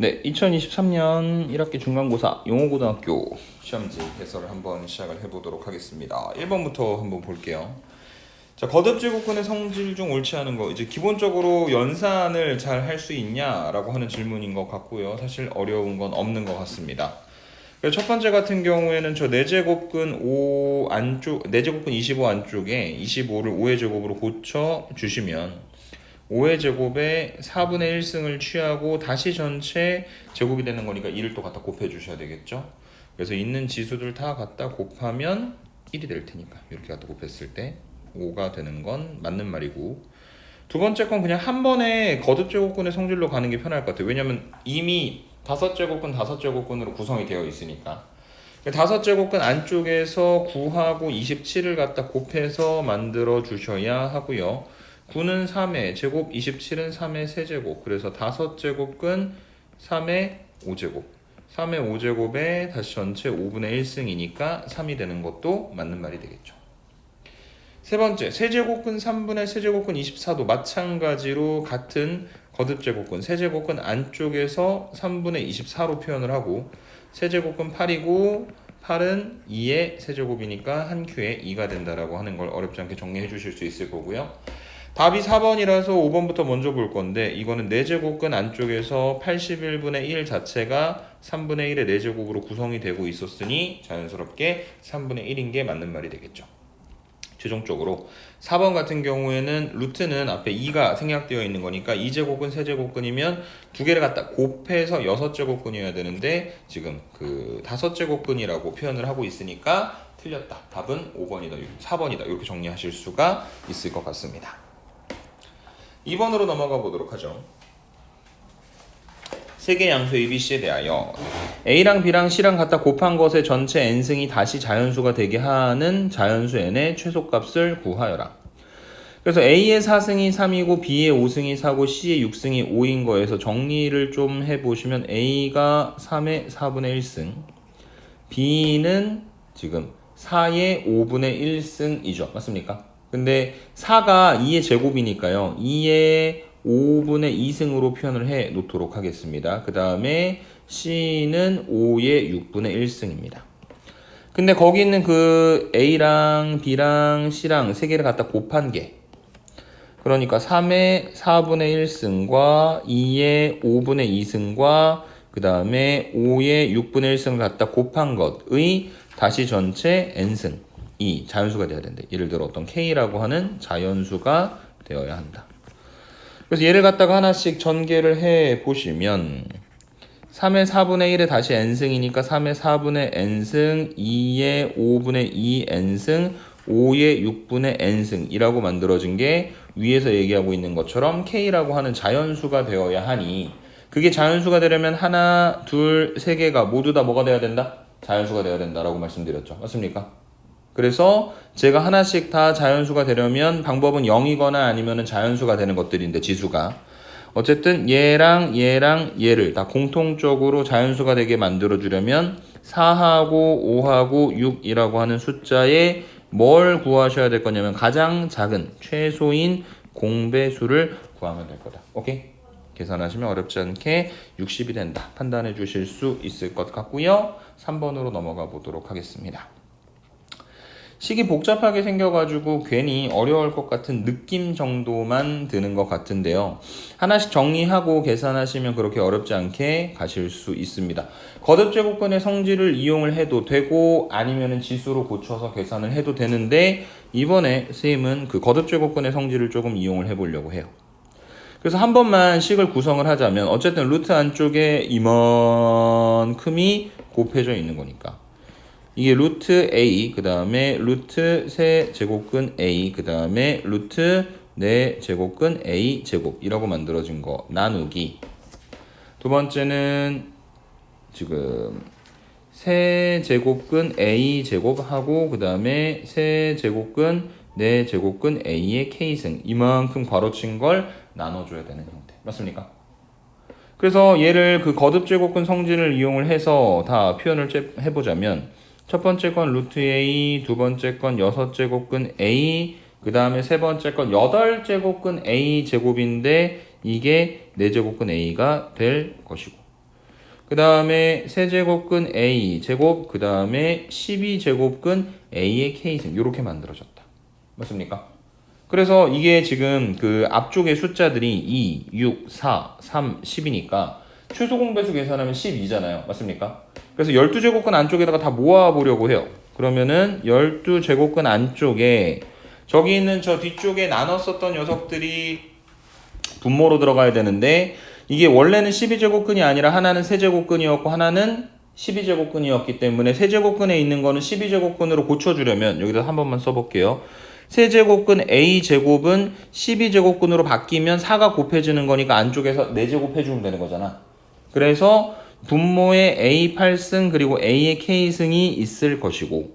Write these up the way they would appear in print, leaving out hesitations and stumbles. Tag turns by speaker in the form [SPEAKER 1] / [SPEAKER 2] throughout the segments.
[SPEAKER 1] 네, 2023년 1학기 중간고사 용호고등학교 시험지 해설을 한번 시작을 해보도록 하겠습니다. 1번부터 한번 볼게요. 자, 거듭제곱근의 성질 중 옳지 않은 거, 이제 기본적으로 연산을 잘 할 수 있냐라고 하는 질문인 것 같고요. 사실 어려운 건 없는 것 같습니다. 첫 번째 같은 경우에는 저 4제곱근 5 안쪽, 4제곱근 25 안쪽에 25를 5의 제곱으로 고쳐 주시면 5의 제곱에 4분의 1승을 취하고 다시 전체 제곱이 되는 거니까 2를 또 갖다 곱해 주셔야 되겠죠. 그래서 있는 지수들 다 갖다 곱하면 1이 될 테니까 이렇게 갖다 곱했을 때 5가 되는 건 맞는 말이고, 두 번째 건 그냥 한 번에 거듭제곱근의 성질로 가는 게 편할 것 같아요. 왜냐면 이미 5제곱근 5제곱근으로 구성이 되어 있으니까. 5제곱근 안쪽에서 9하고 27을 갖다 곱해서 만들어 주셔야 하고요. 9는 3의 제곱, 27은 3의 세제곱. 그래서 5제곱근 3의 5제곱. 3의 5제곱에 다시 전체 5분의 1승이니까 3이 되는 것도 맞는 말이 되겠죠. 세 번째, 세제곱근 3분의 세제곱근 24도 마찬가지로 같은 거듭제곱근, 세제곱근 안쪽에서 3분의 24로 표현을 하고, 세제곱근 8이고 8은 2의 세제곱이니까 한 큐에 2가 된다라고 하는 걸 어렵지 않게 정리해 주실 수 있을 거고요. 답이 4번이라서 5번부터 먼저 볼 건데, 이거는 4제곱근 안쪽에서 81분의 1 자체가 3분의 1의 4제곱으로 구성이 되고 있었으니 자연스럽게 3분의 1인 게 맞는 말이 되겠죠. 최종적으로 4번 같은 경우에는 루트는 앞에 2가 생략되어 있는 거니까 2제곱근, 세제곱근이면 두 개를 갖다 곱해서 6제곱근이어야 되는데 지금 그 5제곱근이라고 표현을 하고 있으니까 틀렸다. 답은 5번이다, 4번이다. 이렇게 정리하실 수가 있을 것 같습니다. 2번으로 넘어가 보도록 하죠. 세개 양수 ABC에 대하여 A랑 B랑 C랑 갖다 곱한 것의 전체 n승이 다시 자연수가 되게 하는 자연수 n의 최소값을 구하여라. 그래서 A의 4승이 3이고 B의 5승이 4고 C의 6승이 5인 거에서 정리를 좀 해보시면 A가 3의 4분의 1승, B는 지금 4의 5분의 1승이죠. 맞습니까? 근데 4가 2의 제곱이니까요. 2의 5분의 2승으로 표현을 해 놓도록 하겠습니다. 그 다음에 C는 5의 6분의 1승입니다. 근데 거기 있는 그 A랑 B랑 C랑 세 개를 갖다 곱한 게, 그러니까 3의 4분의 1승과 2의 5분의 2승과 그 다음에 5의 6분의 1승을 갖다 곱한 것의 다시 전체 n승이 자연수가 되어야 된다. 예를 들어 어떤 K라고 하는 자연수가 되어야 한다. 그래서 얘를 갖다가 하나씩 전개를 해 보시면 3의 4분의 1에 다시 n승이니까 3의 4분의 n승, 2의 5분의 2 n승, 5의 6분의 n승이라고 만들어진 게 위에서 얘기하고 있는 것처럼 K라고 하는 자연수가 되어야 하니, 그게 자연수가 되려면 하나, 둘, 세 개가 모두 다 뭐가 되어야 된다? 자연수가 되어야 된다라고 말씀드렸죠. 맞습니까? 그래서 제가 하나씩 다 자연수가 되려면 방법은 0이거나 아니면 자연수가 되는 것들인데, 지수가 어쨌든 얘랑 얘랑 얘를 다 공통적으로 자연수가 되게 만들어 주려면 4하고 5하고 6이라고 하는 숫자에 뭘 구하셔야 될 거냐면 가장 작은 최소인 공배수를 구하면 될 거다. 오케이? 계산하시면 어렵지 않게 60이 된다 판단해 주실 수 있을 것 같고요. 3번으로 넘어가 보도록 하겠습니다. 식이 복잡하게 생겨가지고 괜히 어려울 것 같은 느낌 정도만 드는 것 같은데요. 하나씩 정리하고 계산하시면 그렇게 어렵지 않게 가실 수 있습니다. 거듭제곱근의 성질을 이용을 해도 되고 아니면 지수로 고쳐서 계산을 해도 되는데, 이번에 선생님은 그 거듭제곱근의 성질을 조금 이용을 해보려고 해요. 그래서 한 번만 식을 구성을 하자면 어쨌든 루트 안쪽에 이만큼이 곱해져 있는 거니까 이게 루트 A, 그 다음에 루트 세 제곱근 A, 그 다음에 루트 네 제곱근 A 제곱이라고 만들어진 거 나누기. 두 번째는 지금 세 제곱근 A 제곱하고 그 다음에 세 제곱근 네 제곱근 A의 K승, 이만큼 괄호친 걸 나눠줘야 되는 형태. 맞습니까? 그래서 얘를 그 거듭제곱근 성질을 이용을 해서 다 표현을 해보자면, 첫 번째 건 루트 A, 두 번째 건 6제곱근 A, 그 다음에 세 번째 건 8제곱근 A 제곱인데 이게 4제곱근 A가 될 것이고, 그 다음에 세제곱근 A 제곱, 그 다음에 12제곱근 A의 K승 이렇게 만들어졌다. 맞습니까? 그래서 이게 지금 그 앞쪽의 숫자들이 2, 6, 4, 3, 10이니까 최소 공배수 계산하면 12잖아요. 맞습니까? 그래서 12제곱근 안쪽에다가 다 모아보려고 해요. 그러면은 12제곱근 안쪽에 저기 있는 저 뒤쪽에 나눴었던 녀석들이 분모로 들어가야 되는데 이게 원래는 12제곱근이 아니라 하나는 세제곱근이었고 하나는 12제곱근이었기 때문에 세제곱근에 있는 거는 12제곱근으로 고쳐주려면 여기다 한 번만 써볼게요. 세제곱근 A제곱은 12제곱근으로 바뀌면 4가 곱해지는 거니까 안쪽에서 4제곱 해주면 되는 거잖아. 그래서 분모에 A8승 그리고 A의 K승이 있을 것이고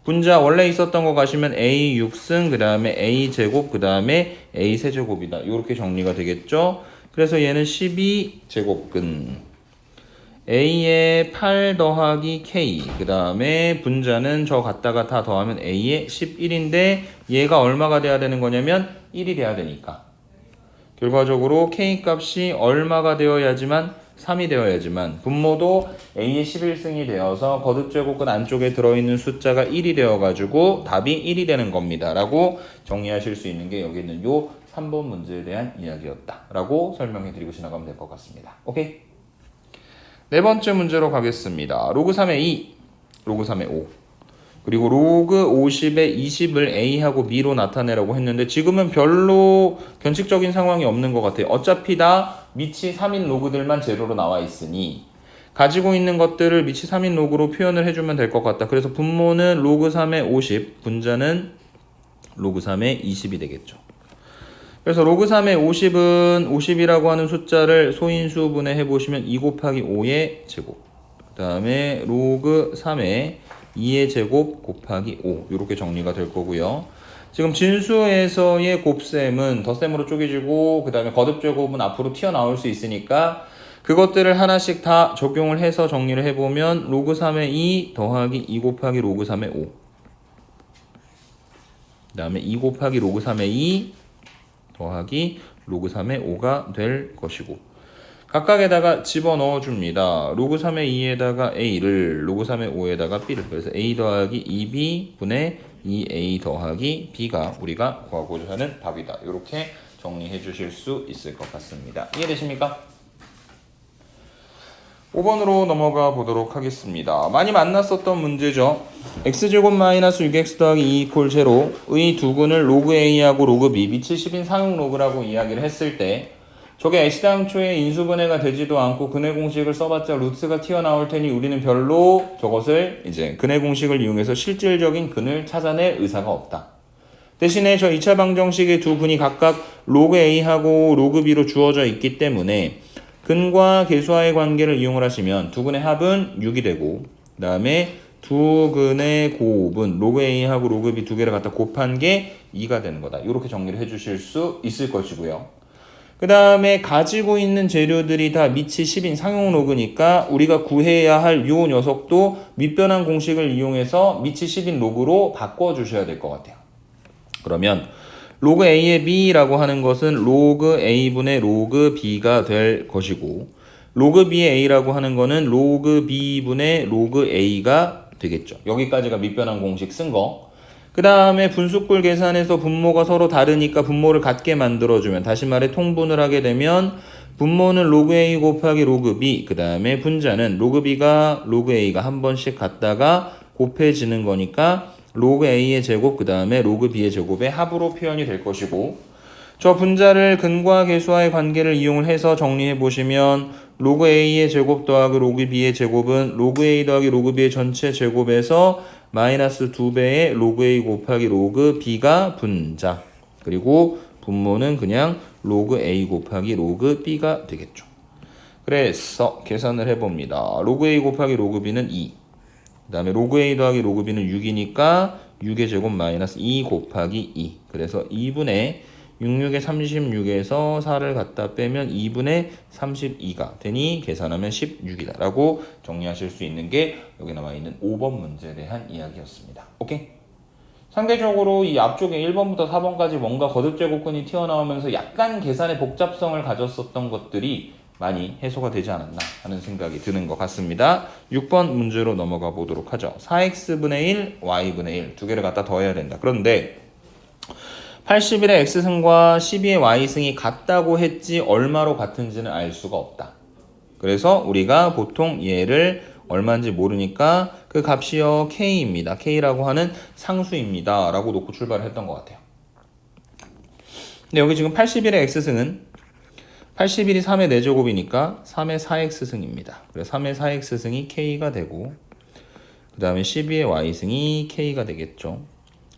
[SPEAKER 1] 분자 원래 있었던 거 가시면 A6승 그 다음에 A제곱 그 다음에 A세제곱이다. 이렇게 정리가 되겠죠. 그래서 얘는 12제곱근 A의 8 더하기 K 그 다음에 분자는 저 갖다가 다 더하면 A의 11인데 얘가 얼마가 돼야 되는 거냐면 1이 돼야 되니까 결과적으로 K 값이 얼마가 되어야지만 3이 되어야지만 분모도 A의 11승이 되어서 거듭제곱근 안쪽에 들어있는 숫자가 1이 되어가지고 답이 1이 되는 겁니다 라고 정리하실 수 있는 게 여기 있는 요 3번 문제에 대한 이야기였다 라고 설명해드리고 지나가면 될 것 같습니다. 오케이? 네 번째 문제로 가겠습니다. 로그 3의 2, 로그 3의 5 그리고 로그 50의 20을 A하고 B로 나타내라고 했는데 지금은 별로 변칙적인 상황이 없는 것 같아요. 어차피 다 미치 3인 로그들만 제로로 나와 있으니 가지고 있는 것들을 미치 3인 로그로 표현을 해주면 될 것 같다. 그래서 분모는 로그 3의 50, 분자는 로그 3의 20이 되겠죠. 그래서 로그 3의 50은 50이라고 하는 숫자를 소인수분해 해보시면 2 곱하기 5의 제곱 그 다음에 로그 3의 2의 제곱 곱하기 5 이렇게 정리가 될 거고요. 지금 진수에서의 곱셈은 덧셈으로 쪼개지고 그 다음에 거듭제곱은 앞으로 튀어나올 수 있으니까 그것들을 하나씩 다 적용을 해서 정리를 해보면 로그 3의 2 더하기 2 곱하기 로그 3의 5 그 다음에 2 곱하기 로그 3의 2 더하기 로그 3의 5가 될 것이고 각각에다가 집어넣어 줍니다. 로그 3의 2에다가 A를 로그 3의 5에다가 B를 그래서 A 더하기 2B 분의 2A 더하기 B가 우리가 구하고자 하는 답이다. 이렇게 정리해 주실 수 있을 것 같습니다. 이해되십니까? 5번으로 넘어가 보도록 하겠습니다. 많이 만났었던 문제죠. x제곱 마이너스 6x 더하기 2 이퀄 제로의 두근을 로그 a하고 로그 b 밑이 10인 상용 로그라고 이야기를 했을 때 저게 애시당초에 인수분해가 되지도 않고 근해 공식을 써봤자 루트가 튀어나올 테니 우리는 별로 저것을 이제 근해 공식을 이용해서 실질적인 근을 찾아낼 의사가 없다. 대신에 저 2차 방정식의 두 근이 각각 로그 a하고 로그 b로 주어져 있기 때문에 근과 계수와의 관계를 이용을 하시면 두 근의 합은 6이 되고 그 다음에 두 근의 곱은 로그 A하고 로그 B 두 개를 갖다 곱한 게 2가 되는 거다. 이렇게 정리를 해주실 수 있을 것이고요. 그 다음에 가지고 있는 재료들이 다 밑이 10인 상용 로그니까 우리가 구해야 할 요 녀석도 밑변환 공식을 이용해서 밑이 10인 로그로 바꿔주셔야 될 것 같아요. 그러면 로그 A의 B라고 하는 것은 로그 A분의 로그 B가 될 것이고 로그 B의 A라고 하는 거는 로그 B분의 로그 A가 되겠죠. 여기까지가 밑변환 공식 쓴 거. 그 다음에 분수꼴 계산에서 분모가 서로 다르니까 분모를 같게 만들어주면 다시 말해 통분을 하게 되면 분모는 로그 A 곱하기 로그 B 그 다음에 분자는 로그 B가 로그 A가 한 번씩 갔다가 곱해지는 거니까 로그 A의 제곱 그 다음에 로그 B의 제곱의 합으로 표현이 될 것이고 저 분자를 근과 계수와의 관계를 이용을 해서 정리해 보시면 로그 A의 제곱 더하기 로그 B의 제곱은 로그 A 더하기 로그 B의 전체 제곱에서 마이너스 2배의 로그 A 곱하기 로그 B가 분자 그리고 분모는 그냥 로그 A 곱하기 로그 B가 되겠죠. 그래서 계산을 해봅니다. 로그 A 곱하기 로그 B는 2 그 다음에 로그 A 더하기 로그 B는 6이니까 6의 제곱 마이너스 2 곱하기 2 그래서 2분의 66에 36에서 4를 갖다 빼면 2분의 32가 되니 계산하면 16이다 라고 정리하실 수 있는 게 여기 남아있는 5번 문제에 대한 이야기였습니다. 오케이? 상대적으로 이 앞쪽에 1번부터 4번까지 뭔가 거듭제곱근이 튀어나오면서 약간 계산의 복잡성을 가졌었던 것들이 많이 해소가 되지 않았나 하는 생각이 드는 것 같습니다. 6번 문제로 넘어가 보도록 하죠. 4x분의 1, y분의 1 두 개를 갖다 더해야 된다. 그런데 81의 x승과 12의 y승이 같다고 했지 얼마로 같은지는 알 수가 없다. 그래서 우리가 보통 얘를 얼마인지 모르니까 그 값이요 k입니다. k라고 하는 상수입니다. 라고 놓고 출발을 했던 것 같아요. 근데 여기 지금 81의 x승은 81이 3의 4제곱이니까 3의 4x승입니다. 그래서 3의 4x승이 k가 되고 그 다음에 12의 y승이 k가 되겠죠.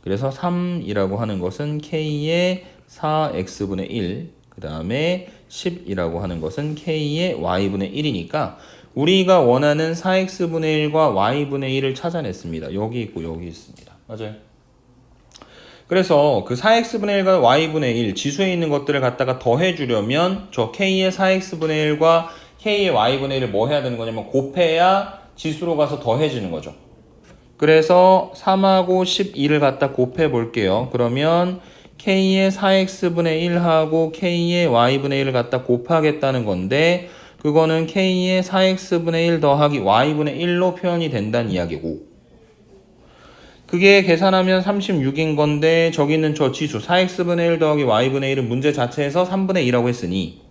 [SPEAKER 1] 그래서 3이라고 하는 것은 k의 4x분의 1, 그 다음에 10이라고 하는 것은 k의 y분의 1이니까 우리가 원하는 4x분의 1과 y분의 1을 찾아냈습니다. 여기 있고 여기 있습니다. 맞아요. 그래서 그 4x분의 1과 y분의 1 지수에 있는 것들을 갖다가 더해주려면 저 k의 4x분의 1과 k의 y분의 1을 뭐 해야 되는 거냐면 곱해야 지수로 가서 더해지는 거죠. 그래서 3하고 12를 갖다 곱해 볼게요. 그러면 k의 4x분의 1하고 k의 y분의 1을 갖다 곱하겠다는 건데 그거는 k의 4x분의 1 더하기 y분의 1로 표현이 된다는 이야기고 그게 계산하면 36인 건데 저기 있는 저 지수 4x분의 1 더하기 y분의 1은 문제 자체에서 3분의 2라고 했으니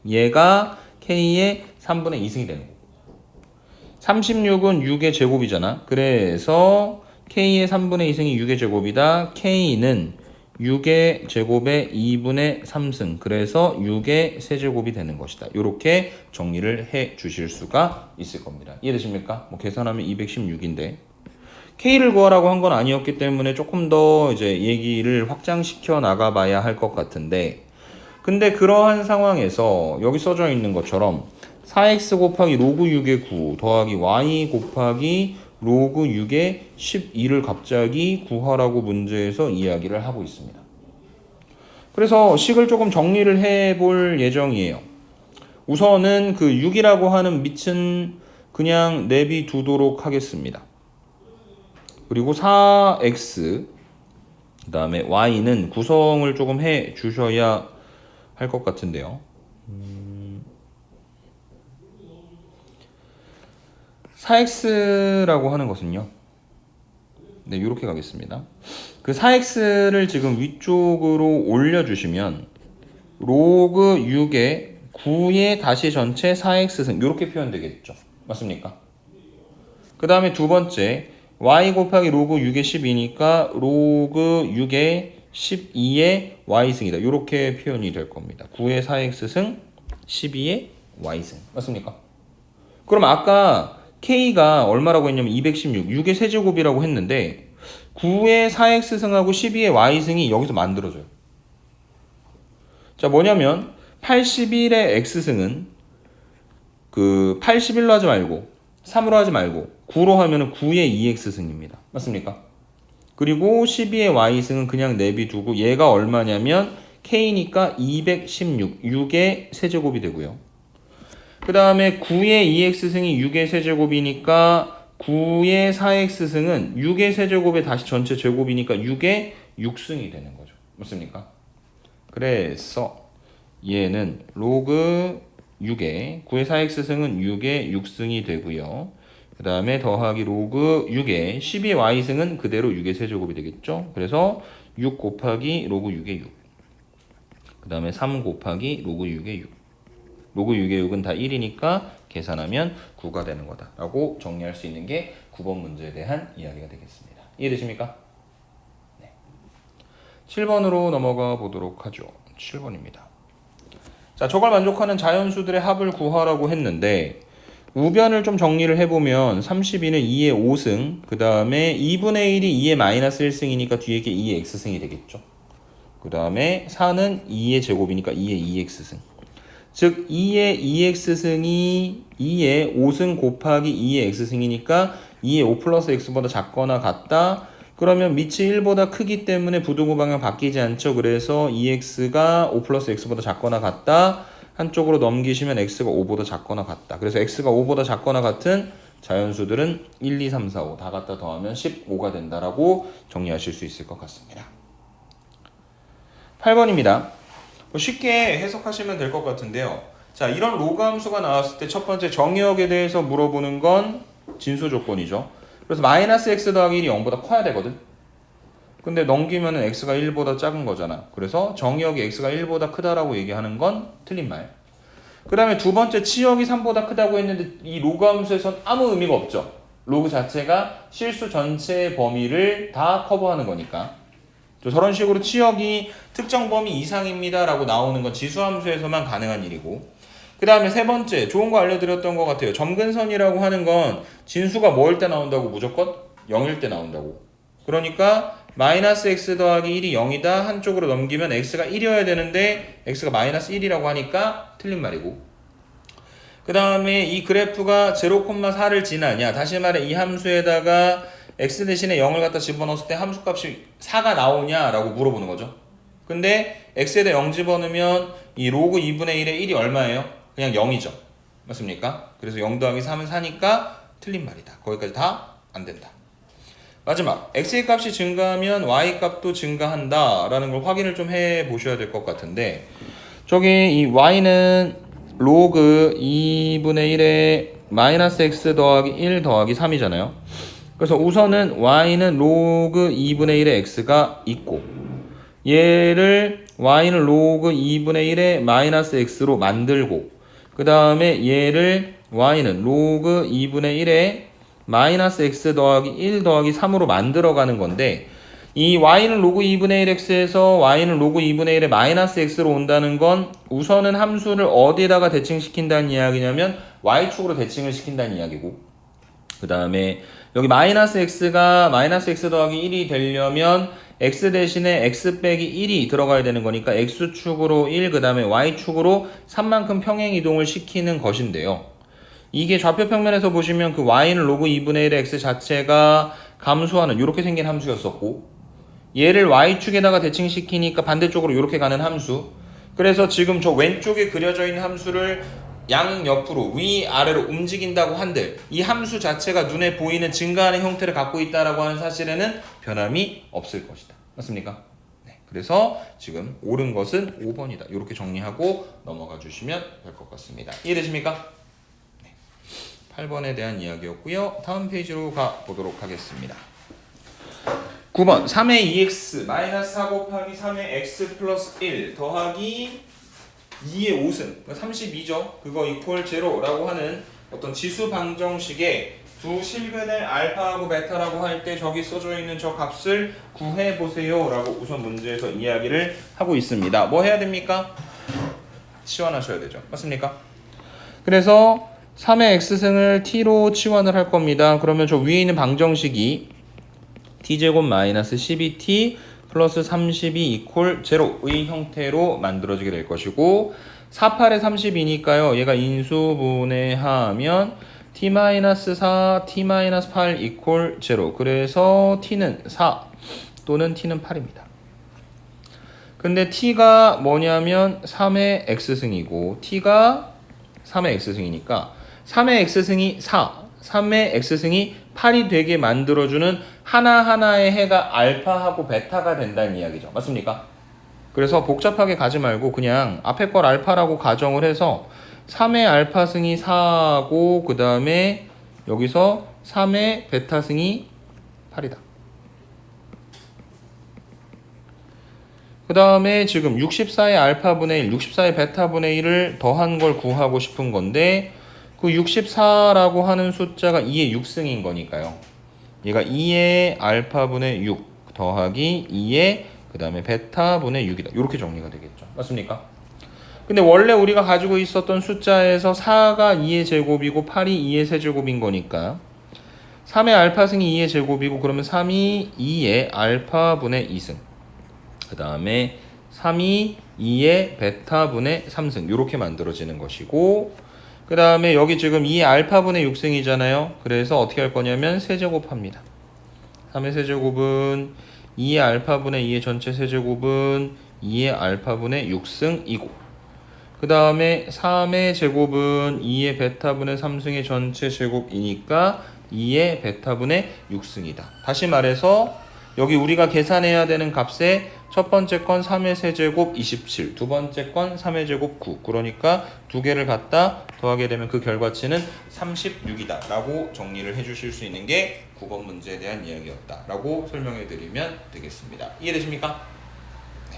[SPEAKER 1] 얘가 k의 3분의 2승이 되는 거고 36은 6의 제곱이잖아. 그래서 k의 3분의 2승이 6의 제곱이다. k는 6의 제곱의 2분의 3승. 그래서 6의 세제곱이 되는 것이다. 이렇게 정리를 해 주실 수가 있을 겁니다. 이해되십니까? 뭐 계산하면 216인데 k를 구하라고 한 건 아니었기 때문에 조금 더 이제 얘기를 확장시켜 나가봐야 할 것 같은데 근데 그러한 상황에서 여기 써져 있는 것처럼 4x 곱하기 로그 6의 9 더하기 y 곱하기 로그 6의 12를 갑자기 구하라고 문제에서 이야기를 하고 있습니다. 그래서 식을 조금 정리를 해볼 예정이에요. 우선은 그 6이라고 하는 밑은 그냥 내비두도록 하겠습니다. 그리고 4x 그 다음에 y는 구성을 조금 해 주셔야 할 것 같은데요. 4x라고 하는 것은요. 네, 이렇게 가겠습니다. 그 4x를 지금 위쪽으로 올려주시면 로그 6의 9의 다시 전체 4x승 이렇게 표현되겠죠. 맞습니까? 그 다음에 두 번째 y 곱하기 로그 6의 10이니까 로그 6의 12의 y승이다. 이렇게 표현이 될 겁니다. 9의 4x승 12의 y승 맞습니까? 그럼 아까 k가 얼마라고 했냐면 216, 6의 세제곱이라고 했는데 9의 4x승하고 12의 y승이 여기서 만들어져요. 자 뭐냐면 81의 x승은 그 81로 하지 말고 3으로 하지 말고 9로 하면 9의 2x승입니다. 맞습니까? 그리고 12의 y승은 그냥 내비두고 얘가 얼마냐면 k니까 216, 6의 세제곱이 되고요. 그 다음에 9의 2x승이 6의 세제곱이니까 9의 4x승은 6의 세제곱의 다시 전체 제곱이니까 6의 6승이 되는 거죠. 맞습니까? 그래서 얘는 로그 6의 9의 4x승은 6의 6승이 되고요. 그 다음에 더하기 로그 6의 12의 y승은 그대로 6의 세제곱이 되겠죠. 그래서 6 곱하기 로그 6의 6. 그 다음에 3 곱하기 로그 6의 6. 로그 6의 6은 다 1이니까 계산하면 9가 되는 거다 라고 정리할 수 있는 게 9번 문제에 대한 이야기가 되겠습니다. 이해되십니까? 네. 7번으로 넘어가 보도록 하죠. 7번입니다. 자, 저걸 만족하는 자연수들의 합을 구하라고 했는데 우변을 좀 정리를 해보면 32는 2의 5승 그 다음에 2분의 1이 2의 마이너스 1승이니까 뒤에 게 2의 x승이 되겠죠. 그 다음에 4는 2의 제곱이니까 2의 2x승 즉 2의 2x승이 2의 5승 곱하기 2의 x승이니까 2의 5 플러스 x보다 작거나 같다. 그러면 밑이 1보다 크기 때문에 부등호 방향 바뀌지 않죠. 그래서 2x가 5 플러스 x보다 작거나 같다. 한쪽으로 넘기시면 x가 5보다 작거나 같다. 그래서 x가 5보다 작거나 같은 자연수들은 1, 2, 3, 4, 5 다 갖다 더하면 15가 된다라고 정리하실 수 있을 것 같습니다. 8번입니다. 쉽게 해석하시면 될 것 같은데요. 자, 이런 로그 함수가 나왔을 때 첫 번째 정의역에 대해서 물어보는 건 진수 조건이죠. 그래서 마이너스 x 더하기 1이 0보다 커야 되거든. 근데 넘기면은 x가 1보다 작은 거잖아. 그래서 정의역이 x가 1보다 크다라고 얘기하는 건 틀린 말. 그 다음에 두 번째 치역이 3보다 크다고 했는데 이 로그 함수에선 아무 의미가 없죠. 로그 자체가 실수 전체의 범위를 다 커버하는 거니까. 저런 식으로 치역이 특정 범위 이상입니다 라고 나오는 건 지수함수에서만 가능한 일이고, 그 다음에 세 번째 좋은 거 알려드렸던 것 같아요. 점근선이라고 하는 건 진수가 뭐일 때 나온다고? 무조건 0일 때 나온다고. 그러니까 마이너스 x 더하기 1이 0이다 한쪽으로 넘기면 x가 1이어야 되는데 x가 마이너스 1이라고 하니까 틀린 말이고, 그 다음에 이 그래프가 0,4를 지나냐, 다시 말해 이 함수에다가 x 대신에 0을 갖다 집어넣었을 때 함수값이 4가 나오냐 라고 물어보는 거죠. 근데 x에다 0 집어넣으면 이 로그 2분의 1의 1이 얼마예요? 그냥 0이죠. 맞습니까? 그래서 0 더하기 3은 4니까 틀린 말이다. 거기까지 다 안 된다. 마지막, x의 값이 증가하면 y 값도 증가한다 라는 걸 확인을 좀 해보셔야 될 것 같은데, 저기 이 y는 로그 2분의 1에 마이너스 x 더하기 1 더하기 3이잖아요. 그래서 우선은 y는 로그 2분의 1의 x가 있고, 얘를 y는 로그 2분의 1의 마이너스 x로 만들고, 그 다음에 얘를 y는 로그 2분의 1의 마이너스 x 더하기 1 더하기 3으로 만들어가는 건데, 이 y는 로그 2분의 1x에서 y는 로그 2분의 1의 마이너스 x로 온다는 건 우선은 함수를 어디에다가 대칭시킨다는 이야기냐면 y축으로 대칭을 시킨다는 이야기고, 그 다음에 여기 마이너스 x가 마이너스 x 더하기 1이 되려면 x 대신에 x 빼기 1이 들어가야 되는 거니까 x축으로 1, 그 다음에 y축으로 3만큼 평행 이동을 시키는 것인데요. 이게 좌표평면에서 보시면 그 y는 로그 2분의 1의 x 자체가 감소하는 이렇게 생긴 함수였었고, 얘를 y축에다가 대칭시키니까 반대쪽으로 이렇게 가는 함수. 그래서 지금 저 왼쪽에 그려져 있는 함수를 양옆으로 위아래로 움직인다고 한들 이 함수 자체가 눈에 보이는 증가하는 형태를 갖고 있다라고 하는 사실에는 변함이 없을 것이다. 맞습니까? 네. 그래서 지금 옳은 것은 5번이다. 이렇게 정리하고 넘어가 주시면 될 것 같습니다. 이해되십니까? 8번에 대한 이야기였고요. 다음 페이지로 가보도록 하겠습니다. 9번 3의 2x 마이너스 4 곱하기 3의 x 플러스 1 더하기 2의 5승 32죠. 그거 이퀄 제로라고 하는 어떤 지수 방정식에 두 실근을 알파하고 베타라고 할 때 저기 써져 있는 저 값을 구해보세요 라고 우선 문제에서 이야기를 하고 있습니다. 뭐 해야 됩니까? 치환하셔야 되죠. 맞습니까? 그래서 3의 x승을 t로 치환을 할 겁니다. 그러면 저 위에 있는 방정식이 t제곱 마이너스 12t 플러스 32 이퀄 제로의 형태로 만들어지게 될 것이고, 48에 32니까요. 얘가 인수분해하면 t-4, t-8 이퀄 제로. 그래서 t는 4 또는 t는 8입니다. 근데 t가 뭐냐면 3의 x승이고 t가 3의 x승이니까 3의 x승이 4, 3의 x승이 8이 되게 만들어주는 하나하나의 해가 알파하고 베타가 된다는 이야기죠. 맞습니까? 그래서 복잡하게 가지 말고 그냥 앞에 걸 알파라고 가정을 해서 3의 알파승이 4고 그 다음에 여기서 3의 베타승이 8이다. 그 다음에 지금 64의 알파분의 1, 64의 베타분의 1을 더한 걸 구하고 싶은 건데, 그 64라고 하는 숫자가 2의 6승인 거니까요. 얘가 2의 알파분의 6 더하기 2의 그 다음에 베타분의 6이다. 이렇게 정리가 되겠죠. 맞습니까? 근데 원래 우리가 가지고 있었던 숫자에서 4가 2의 제곱이고 8이 2의 세제곱인 거니까 3의 알파승이 2의 제곱이고, 그러면 3이 2의 알파분의 2승, 그 다음에 3이 2의 베타분의 3승 이렇게 만들어지는 것이고, 그 다음에 여기 지금 2의 알파분의 6승이잖아요. 그래서 어떻게 할 거냐면 세제곱합니다. 3의 세제곱은 2의 알파분의 2의 전체 세제곱은 2의 알파분의 6승이고, 그 다음에 3의 제곱은 2의 베타분의 3승의 전체 제곱이니까 2의 베타분의 6승이다. 다시 말해서 여기 우리가 계산해야 되는 값에 첫 번째 건 3의 세제곱 27, 두 번째 건 3의 제곱 9. 그러니까 두 개를 갖다 더하게 되면 그 결과치는 36이다 라고 정리를 해주실 수 있는 게 9번 문제에 대한 이야기였다 라고 설명해 드리면 되겠습니다. 이해되십니까? 네.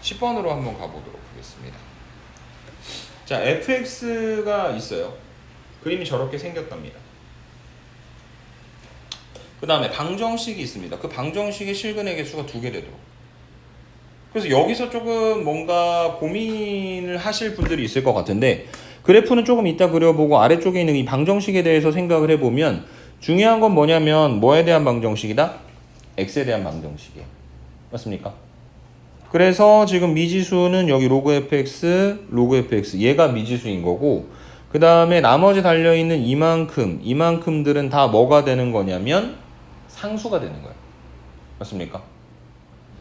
[SPEAKER 1] 10번으로 한번 가보도록 하겠습니다. 자, fx가 있어요. 그림이 저렇게 생겼답니다. 그 다음에 방정식이 있습니다. 그 방정식의 실근의 개수가 2개 되도록. 그래서 여기서 조금 뭔가 고민을 하실 분들이 있을 것 같은데, 그래프는 조금 이따 그려보고 아래쪽에 있는 이 방정식에 대해서 생각을 해보면 중요한 건 뭐냐면 뭐에 대한 방정식이다? x에 대한 방정식이에요. 맞습니까? 그래서 지금 미지수는 여기 로그 fx, 로그 fx 얘가 미지수인 거고, 그 다음에 나머지 달려있는 이만큼들은 다 뭐가 되는 거냐면 상수가 되는 거예요. 맞습니까?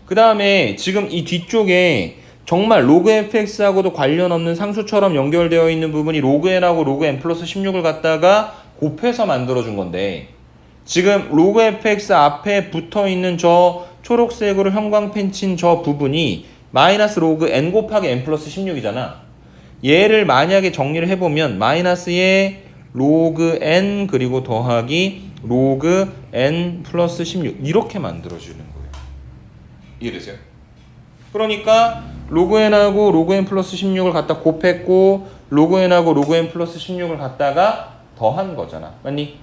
[SPEAKER 1] 그 다음에 지금 이 뒤쪽에 정말 로그 fx하고도 관련 없는 상수처럼 연결되어 있는 부분이 로그 n하고 로그 n 플러스 16을 갖다가 곱해서 만들어준 건데, 지금 로그 fx 앞에 붙어있는 저 초록색으로 형광펜 친 저 부분이 마이너스 로그 n 곱하기 n 플러스 16이잖아. 얘를 만약에 정리를 해보면 마이너스의 로그 n 그리고 더하기 로그 n 플러스 16 이렇게 만들어주는 거예요. 이해되세요? 그러니까 로그 n하고 로그 n 플러스 16을 갖다 곱했고 로그 n하고 로그 n 플러스 16을 갖다가 더한 거잖아. 맞니?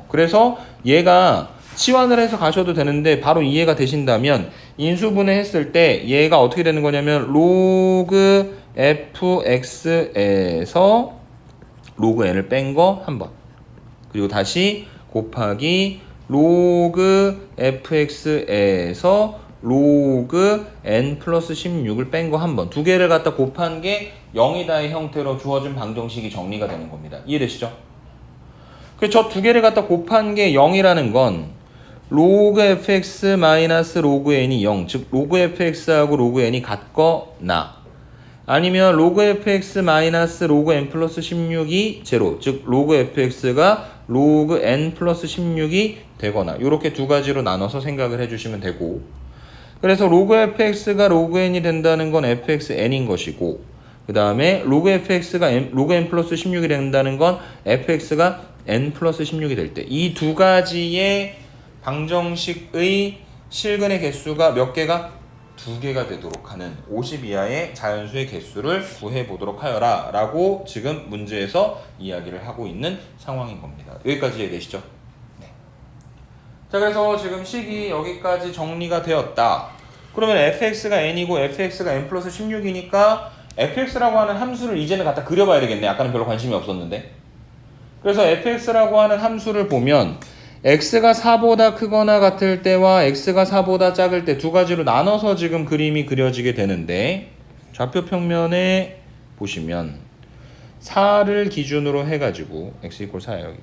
[SPEAKER 1] 그래서 얘가 치환을 해서 가셔도 되는데 바로 이해가 되신다면 인수분해 했을 때 얘가 어떻게 되는 거냐면 로그 fx에서 로그 n을 뺀 거 한 번, 그리고 다시 곱하기 로그 fx에서 로그 n 플러스 16을 뺀 거 한 번, 두 개를 갖다 곱한 게 0이다의 형태로 주어진 방정식이 정리가 되는 겁니다. 이해되시죠? 그래서 저 두 개를 갖다 곱한 게 0이라는 건 로그 fx 마이너스 로그 n이 0, 즉 로그 fx하고 로그 n이 같거나 아니면 로그 fx 마이너스 로그 n 플러스 16이 0, 즉 로그 fx가 로그 n 플러스 16이 되거나 이렇게 두 가지로 나눠서 생각을 해주시면 되고, 그래서 로그 fx가 로그 n이 된다는 건 fxn인 것이고, 그 다음에 로그 fx가 로그 n 플러스 16이 된다는 건 fx가 n 플러스 16이 될 때 이 두 가지의 방정식의 실근의 개수가 몇 개가? 2개가 되도록 하는 50 이하의 자연수의 개수를 구해보도록 하여라 라고 지금 문제에서 이야기를 하고 있는 상황인 겁니다. 여기까지 이해되시죠? 네. 자, 그래서 지금 식이 여기까지 정리가 되었다. 그러면 fx가 n이고 fx가 n 플러스 16이니까 fx라고 하는 함수를 이제는 갖다 그려봐야 되겠네. 아까는 별로 관심이 없었는데. 그래서 fx라고 하는 함수를 보면 x가 4보다 크거나 같을 때와 x가 4보다 작을 때 두 가지로 나눠서 지금 그림이 그려지게 되는데, 좌표 평면에 보시면 4를 기준으로 해가지고 x 이퀄 4예요. 여기.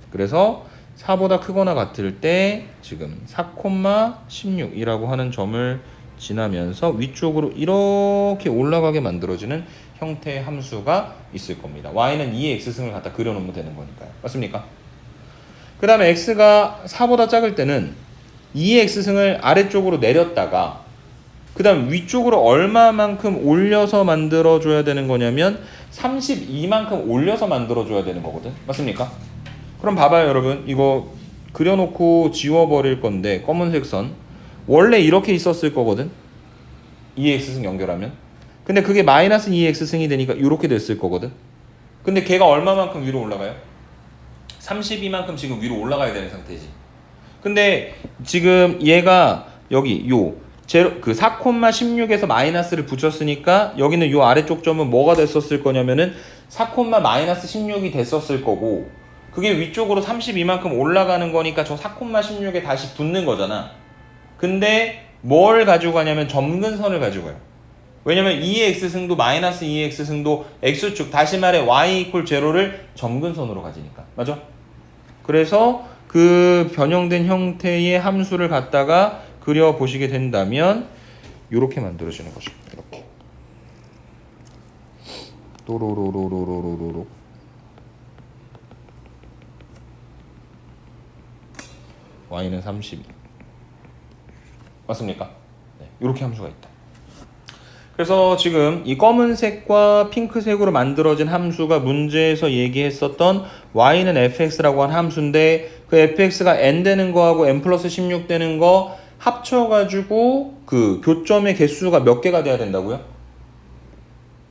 [SPEAKER 1] 그래서 4보다 크거나 같을 때 지금 4,16이라고 하는 점을 지나면서 위쪽으로 이렇게 올라가게 만들어지는 형태의 함수가 있을 겁니다. y는 2의 x승을 갖다 그려놓으면 되는 거니까요. 맞습니까? 그 다음에 x가 4보다 작을 때는 2의 x승을 아래쪽으로 내렸다가 그 다음 위쪽으로 얼마만큼 올려서 만들어줘야 되는 거냐면 32만큼 올려서 만들어줘야 되는 거거든. 맞습니까? 그럼 봐봐요 여러분. 이거 그려놓고 지워버릴 건데 검은색 선 원래 이렇게 있었을 거거든. 2의 x승 연결하면. 근데 그게 마이너스 2x 승이 되니까 이렇게 됐을 거거든. 근데 걔가 얼마만큼 위로 올라가요? 32만큼 지금 위로 올라가야 되는 상태지. 근데 지금 얘가 여기 그 4,16에서 마이너스를 붙였으니까 여기는 요 아래쪽 점은 뭐가 됐었을 거냐면은 4, 마이너스 16이 됐었을 거고, 그게 위쪽으로 32만큼 올라가는 거니까 저 4,16에 다시 붙는 거잖아. 근데 뭘 가지고 가냐면 점근선을 가지고 가요. 왜냐면 2의 x승도 마이너스 2의 x승도 x축, 다시 말해 y 이퀄 0를 점근선으로 가지니까. 맞아? 그래서 그 변형된 형태의 함수를 갖다가 그려보시게 된다면 이렇게 만들어지는 것입니다. 이렇게. 또로로로로로로로. y는 32. 맞습니까? 네, 이렇게 함수가 있다. 그래서 지금 이 검은색과 핑크색으로 만들어진 함수가 문제에서 얘기했었던 y는 fx라고 한 함수인데 그 fx가 n 되는 거하고 n 플러스 16 되는 거 합쳐가지고 그 교점의 개수가 몇 개가 돼야 된다고요?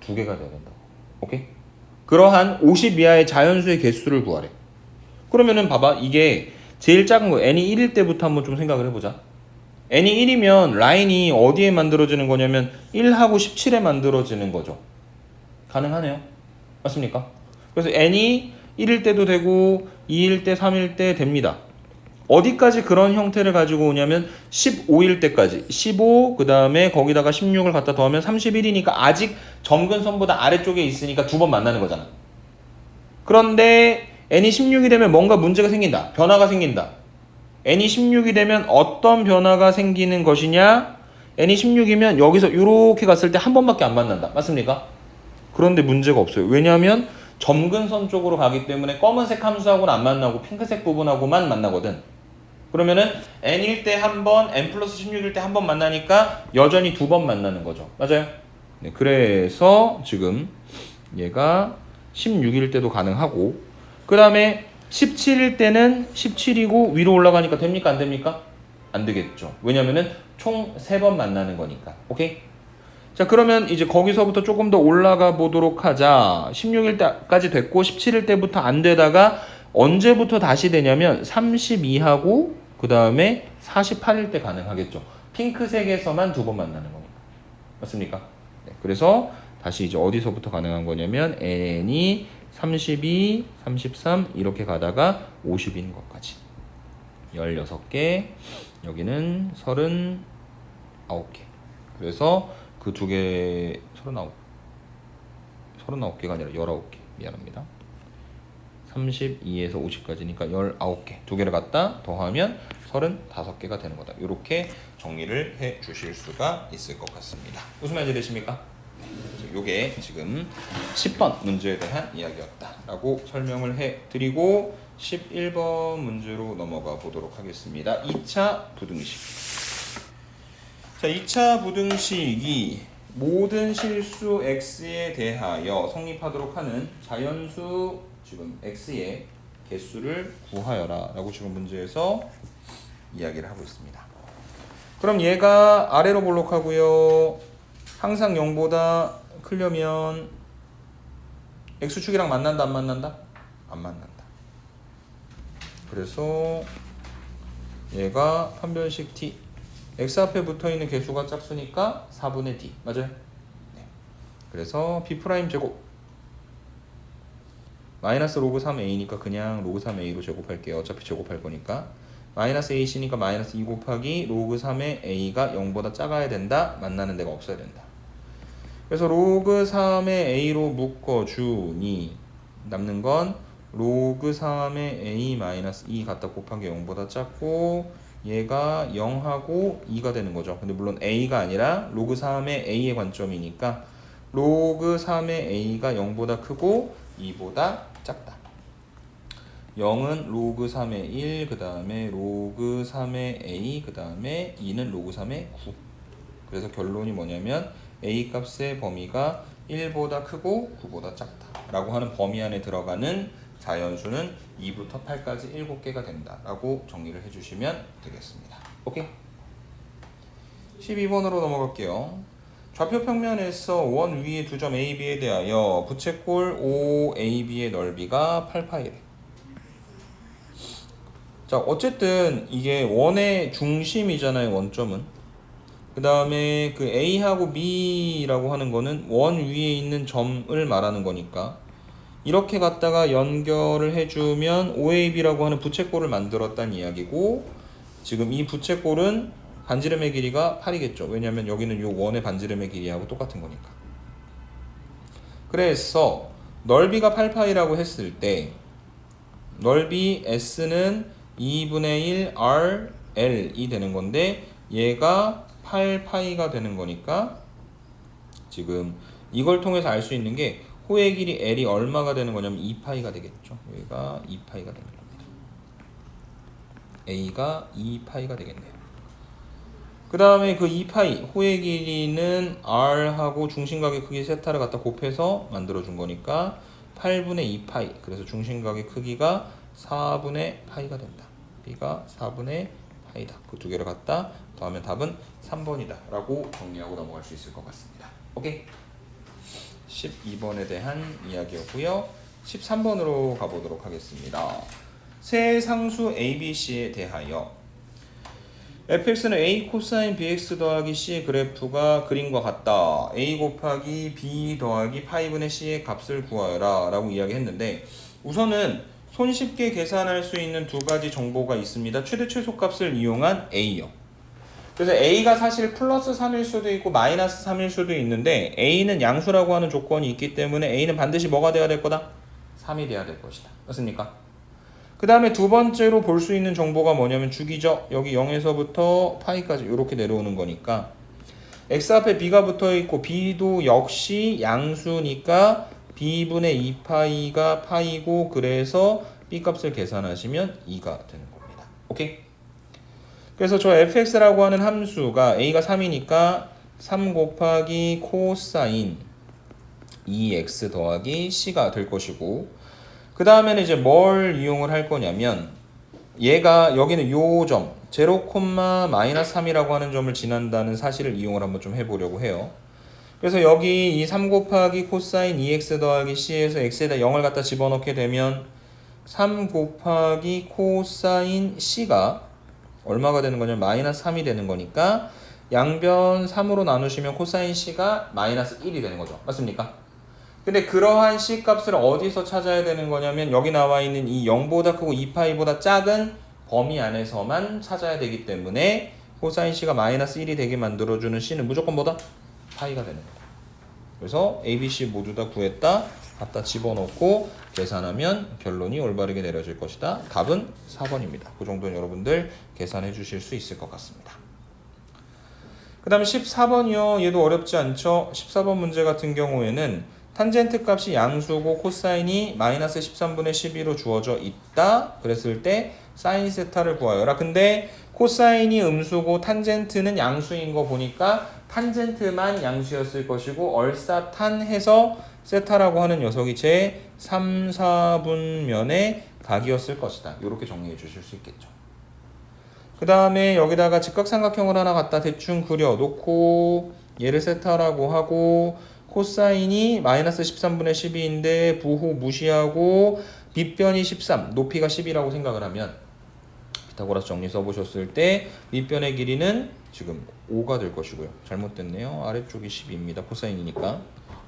[SPEAKER 1] 2개가 돼야 된다고. 오케이? 그러한 50 이하의 자연수의 개수를 구하래. 그러면은 봐봐. 이게 제일 작은 거 n이 1일 때부터 한번 좀 생각을 해보자. n이 1이면 라인이 어디에 만들어지는 거냐면 1하고 17에 만들어지는 거죠. 가능하네요. 맞습니까? 그래서 n이 1일 때도 되고 2일 때 3일 때 됩니다. 어디까지 그런 형태를 가지고 오냐면 15일 때까지 15 그 다음에 거기다가 16을 갖다 더하면 31이니까 아직 점근선보다 아래쪽에 있으니까 2번 만나는 거잖아. 그런데 n이 16이 되면 뭔가 문제가 생긴다. 변화가 생긴다. n이 16이 되면 어떤 변화가 생기는 것이냐? n이 16이면 여기서 이렇게 갔을 때 한 번밖에 안 만난다. 맞습니까? 그런데 문제가 없어요. 왜냐하면 점근선 쪽으로 가기 때문에 검은색 함수하고는 안 만나고 핑크색 부분하고만 만나거든. 그러면은 n일 때 한 번, n 플러스 16일 때 한 번 만나니까 여전히 2번 만나는 거죠. 맞아요? 네, 그래서 지금 얘가 16일 때도 가능하고 그 다음에 17일 때는 17이고 위로 올라가니까 됩니까? 안 됩니까? 안 되겠죠. 왜냐면은 총 3번 만나는 거니까. 오케이? 자, 그러면 이제 거기서부터 조금 더 올라가 보도록 하자. 16일 때까지 됐고 17일 때부터 안 되다가 언제부터 다시 되냐면 32하고 그 다음에 48일 때 가능하겠죠. 핑크색에서만 2번 만나는 거니까. 맞습니까? 네, 그래서 다시 이제 어디서부터 가능한 거냐면 n이 32, 33 이렇게 가다가 50인 것까지 16개, 여기는 39개. 그래서 그 2개 39개가 아니라 19개. 미안합니다. 32에서 50까지니까 19개. 2개를 갖다 더하면 35개가 되는 거다. 이렇게 정리를 해 주실 수가 있을 것 같습니다. 무슨 말인지 되십니까? 요게 지금 10번 문제에 대한 이야기였다 라고 설명을 해 드리고 11번 문제로 넘어가 보도록 하겠습니다. 2차 부등식. 자, 2차 부등식이 모든 실수 x에 대하여 성립하도록 하는 자연수 지금 x의 개수를 구하여라 라고 지금 문제에서 이야기를 하고 있습니다. 그럼 얘가 아래로 볼록하고요. 항상 0보다 크려면 x축이랑 만난다 안 만난다? 안 만난다. 그래서 얘가 판별식 t x 앞에 붙어있는 개수가 짝수니까 4분의 d 맞아요? 네. 그래서 b' 제곱 마이너스 로그 3a니까 그냥 로그 3a로 제곱할게요. 어차피 제곱할 거니까 마이너스 ac니까 마이너스 2 곱하기 로그 3의 a가 0보다 작아야 된다. 만나는 데가 없어야 된다. 그래서 로그 3의 a로 묶어주니 남는 건 로그 3의 a 마이너스 2 갖다 곱하기 0보다 작고 얘가 0하고 2가 되는 거죠. 근데 물론 a가 아니라 로그 3의 a의 관점이니까 로그 3의 a가 0보다 크고 2보다 작다. 0은 로그 3의 1, 그 다음에 로그 3의 a, 그 다음에 2는 로그 3의 9. 그래서 결론이 뭐냐면 a 값의 범위가 1보다 크고 9보다 작다 라고 하는 범위 안에 들어가는 자연수는 2부터 8까지 7개가 된다 라고 정리를 해주시면 되겠습니다. 오케이? 12번으로 넘어갈게요. 좌표 평면에서 원 위의 두 점 A, B에 대하여 부채꼴 OAB의 넓이가 8파이래. 자, 어쨌든 이게 원의 중심이잖아요, 원점은. 그 다음에 그 A하고 B라고 하는 거는 원 위에 있는 점을 말하는 거니까 이렇게 갖다가 연결을 해주면 OAB라고 하는 부채꼴을 만들었다는 이야기고 지금 이 부채꼴은 반지름의 길이가 8이겠죠. 왜냐하면 여기는 이 원의 반지름의 길이하고 똑같은 거니까. 그래서 넓이가 8파이라고 했을 때 넓이 S는 2분의 1 RL이 되는 건데 얘가 8파이가 되는 거니까 지금 이걸 통해서 알 수 있는 게 호의 길이 L이 얼마가 되는 거냐면 2파이가 되겠죠. 여기가 2파이가 되는 겁니다. a가 2파이가 되겠네요. 그 다음에 그 2파이 호의 길이는 r하고 중심각의 크기 세타를 갖다 곱해서 만들어준 거니까 8분의 2파이. 그래서 중심각의 크기가 4분의 파이가 된다. b가 4분의 파이다. 그 두 개를 갖다 더하면 답은 3번이다 라고 정리하고 넘어갈 수 있을 것 같습니다. 오케이? 12번에 대한 이야기였고요. 13번으로 가보도록 하겠습니다. 세 상수 ABC에 대하여 fx는 a 코사인 bx 더하기 c의 그래프가 그림과 같다. a 곱하기 b 더하기 파이분의 c의 값을 구하여라 라고 이야기했는데, 우선은 손쉽게 계산할 수 있는 두 가지 정보가 있습니다. 최대 최소값을 이용한 a요. 그래서 a가 사실 플러스 3일 수도 있고 마이너스 3일 수도 있는데, a는 양수라고 하는 조건이 있기 때문에 a는 반드시 뭐가 돼야 될 거다? 3이 돼야 될 것이다. 맞습니까? 그 다음에 두 번째로 볼 수 있는 정보가 뭐냐면 주기죠. 여기 0에서부터 파이까지 이렇게 내려오는 거니까 x 앞에 b가 붙어 있고 b도 역시 양수니까 b분의 2파이가 파이고, 그래서 b 값을 계산하시면 2가 되는 겁니다. 오케이? 그래서 저 fx라고 하는 함수가 a가 3이니까 3 곱하기 코사인 2x 더하기 c가 될 것이고, 그 다음에는 이제 뭘 이용을 할 거냐면, 얘가 여기는 요 점 0,-3이라고 하는 점을 지난다는 사실을 이용을 한번 좀 해보려고 해요. 그래서 여기 이 3 곱하기 코사인 2x 더하기 c에서 x에다 0을 갖다 집어넣게 되면 3 곱하기 코사인 c가 얼마가 되는 거냐면 마이너스 3이 되는 거니까, 양변 3으로 나누시면 코사인 c가 마이너스 1이 되는 거죠. 맞습니까? 근데 그러한 c 값을 어디서 찾아야 되는 거냐면, 여기 나와 있는 이 0보다 크고 2파이보다 작은 범위 안에서만 찾아야 되기 때문에 코사인 c가 마이너스 1이 되게 만들어주는 c는 무조건 뭐다? 파이가 되는 거다. 그래서 a, b, c 모두 다 구했다, 갖다 집어넣고 계산하면 결론이 올바르게 내려질 것이다. 답은 4번입니다. 그 정도는 여러분들 계산해 주실 수 있을 것 같습니다. 그 다음에 14번이요. 얘도 어렵지 않죠? 14번 문제 같은 경우에는 탄젠트 값이 양수고 코사인이 마이너스 13분의 12로 주어져 있다. 그랬을 때 사인 세타를 구하여라. 근데 코사인이 음수고 탄젠트는 양수인 거 보니까 탄젠트만 양수였을 것이고, 얼싸탄해서 세타라고 하는 녀석이 제 3, 4분면의 각이었을 것이다. 이렇게 정리해 주실 수 있겠죠. 그 다음에 여기다가 직각삼각형을 하나 갖다 대충 그려놓고 얘를 세타라고 하고, 코사인이 마이너스 13분의 12인데 부호 무시하고 밑변이 13, 높이가 10이라고 생각을 하면, 피타고라스 정리 써보셨을 때 밑변의 길이는 지금 5가 될 것이고요. 잘못됐네요. 아래쪽이 10입니다. 코사인이니까.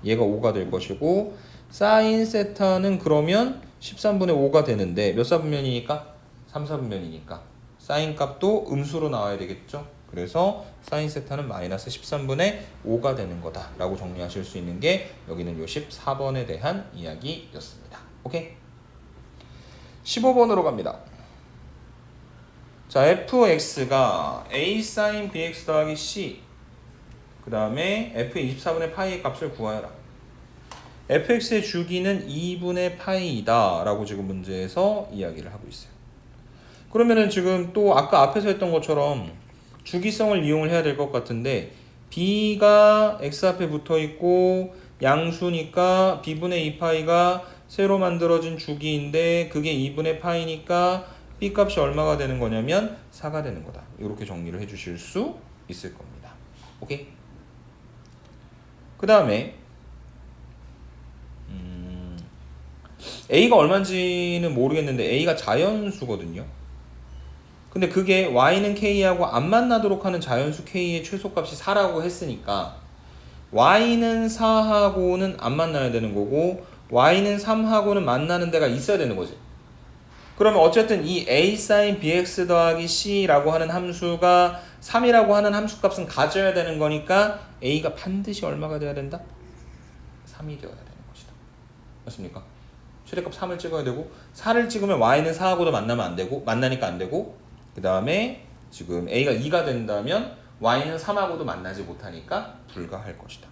[SPEAKER 1] 얘가 5가 될 것이고, 사인 세타는 그러면 13분의 5가 되는데 몇 사분면이니까? 3사분면이니까 사인 값도 음수로 나와야 되겠죠. 그래서 사인 세타는 마이너스 13분의 5가 되는 거다 라고 정리하실 수 있는 게 여기는 요 14번에 대한 이야기였습니다. 오케이? 15번으로 갑니다. 자, fx가 a sin bx 더하기 c, 그 다음에 f의 24분의 파이의 값을 구하여라. fx의 주기는 2분의 파이이다 라고 지금 문제에서 이야기를 하고 있어요. 그러면은 지금 또 아까 앞에서 했던 것처럼 주기성을 이용을 해야 될 것 같은데, b가 x 앞에 붙어 있고 양수니까 b분의 2파이가 새로 만들어진 주기인데 그게 2분의 파이니까 b 값이 얼마가 되는 거냐면 4가 되는 거다. 이렇게 정리를 해 주실 수 있을 겁니다. 오케이? 그 다음에 a가 얼마인지는 모르겠는데 a가 자연수거든요. 근데 그게 y는 k하고 안 만나도록 하는 자연수 k의 최소값이 4라고 했으니까 y는 4하고는 안 만나야 되는 거고 y는 3하고는 만나는 데가 있어야 되는 거지. 그러면 어쨌든 이 a sin bx 더하기 c라고 하는 함수가 3이라고 하는 함수값은 가져야 되는 거니까 a가 반드시 얼마가 돼야 된다? 3이 되어야 되는 것이다. 맞습니까? 최대값 3을 찍어야 되고, 4를 찍으면 y는 4하고도 만나면 안 되고, 만나니까 안 되고, 그 다음에 지금 a가 2가 된다면 y는 3하고도 만나지 못하니까 불가할 것이다.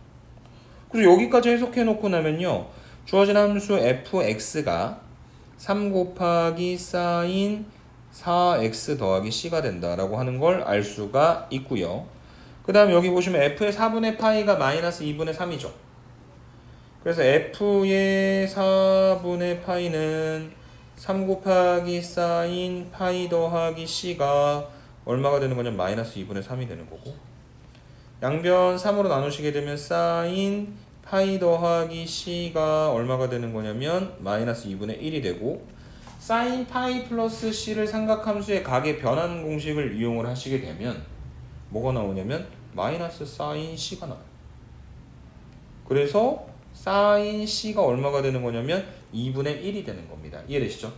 [SPEAKER 1] 그래서 여기까지 해석해 놓고 나면요, 주어진 함수 fx가 3 곱하기 sin 4x 더하기 c가 된다라고 하는 걸 알 수가 있고요. 그 다음에 여기 보시면 f의 4분의 파이가 마이너스 2분의 3이죠. 그래서 f의 4분의 파이는 3 곱하기 사인 파이 더하기 c가 얼마가 되는 거냐면 마이너스 2분의 3이 되는 거고, 양변 3으로 나누시게 되면 사인 파이 더하기 c가 얼마가 되는 거냐면 마이너스 2분의 1이 되고, 사인 파이 플러스 c를 삼각함수의 각의 변환 공식을 이용을 하시게 되면 뭐가 나오냐면 마이너스 사인 c가 나와요. 그래서 사인 c가 얼마가 되는 거냐면 2분의 1이 되는 겁니다. 이해되시죠?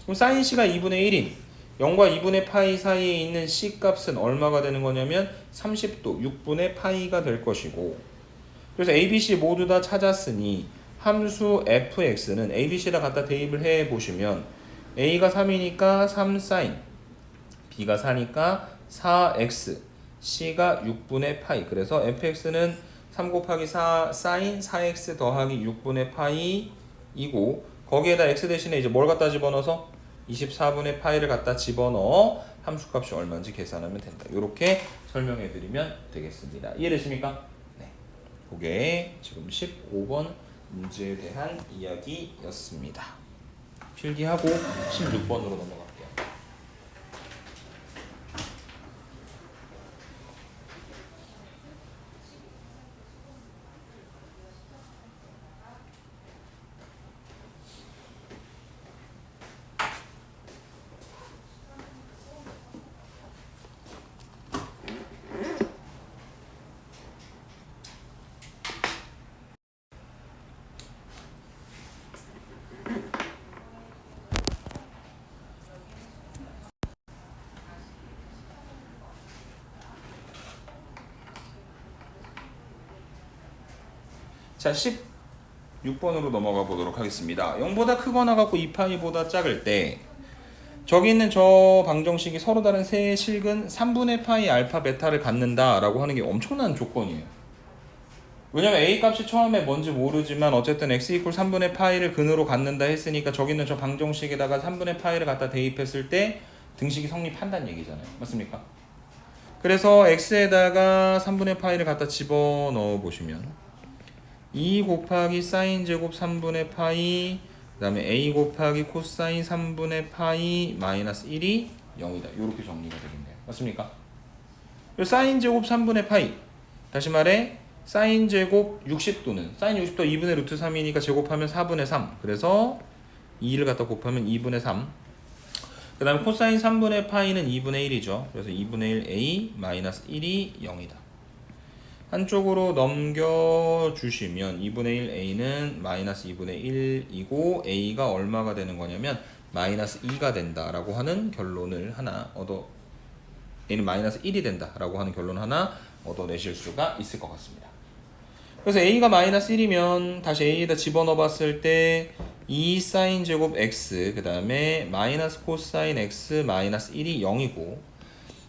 [SPEAKER 1] 그럼 사인 c가 2분의 1인 0과 2분의 파이 사이에 있는 c 값은 얼마가 되는 거냐면 30도 6분의 파이가 될 것이고, 그래서 a, b, c 모두 다 찾았으니 함수 fx는 a, b, c를 갖다 대입을 해 보시면 a가 3이니까 3sin, b가 4니까 4x, c가 6분의 파이. 그래서 fx는 3 곱하기 4 sin 4x 더하기 6분의 파이이고, 거기에다 x 대신에 이제 뭘 갖다 집어넣어서 24분의 파이를 갖다 집어넣어 함수값이 얼마인지 계산하면 된다. 이렇게 설명해 드리면 되겠습니다. 이해되십니까? 네. 그게 지금 15번 문제에 대한 이야기였습니다. 필기하고 16번으로 넘어갈게요. 자, 16번으로 넘어가 보도록 하겠습니다. 0보다 크거나 같고 2파이보다 작을 때 저기 있는 저 방정식이 서로 다른 세 실근 3분의 파이 알파 베타를 갖는다 라고 하는 게 엄청난 조건이에요. 왜냐면 a 값이 처음에 뭔지 모르지만 어쨌든 x 이퀄 3분의 파이를 근으로 갖는다 했으니까 저기 있는 저 방정식에다가 3분의 파이를 갖다 대입했을 때 등식이 성립한다는 얘기잖아요. 맞습니까? 그래서 x에다가 3분의 파이를 갖다 집어넣어 보시면 2 곱하기 사인 제곱 3분의 파이, 그 다음에 a 곱하기 코사인 3분의 파이 마이너스 1이 0이다. 이렇게 정리가 되겠네요. 맞습니까? 사인 제곱 3분의 파이, 다시 말해 사인 제곱 60도는 사인 60도 2분의 루트 3이니까 제곱하면 4분의 3, 그래서 2를 갖다 곱하면 2분의 3, 그 다음에 코사인 3분의 파이는 2분의 1이죠. 그래서 2분의 1 a 마이너스 1이 0이다. 한쪽으로 넘겨주시면 2분의 1 a는 마이너스 2분의 1이고 a가 얼마가 되는 거냐면 마이너스 2가 된다라고 하는 결론을 하나 a는 마이너스 1이 된다라고 하는 결론 하나 얻어내실 수가 있을 것 같습니다. 그래서 a가 마이너스 1이면 다시 a에다 집어넣어 봤을 때 2 사인 제곱 x, 그 다음에 마이너스 코사인 x 마이너스 1이 0이고,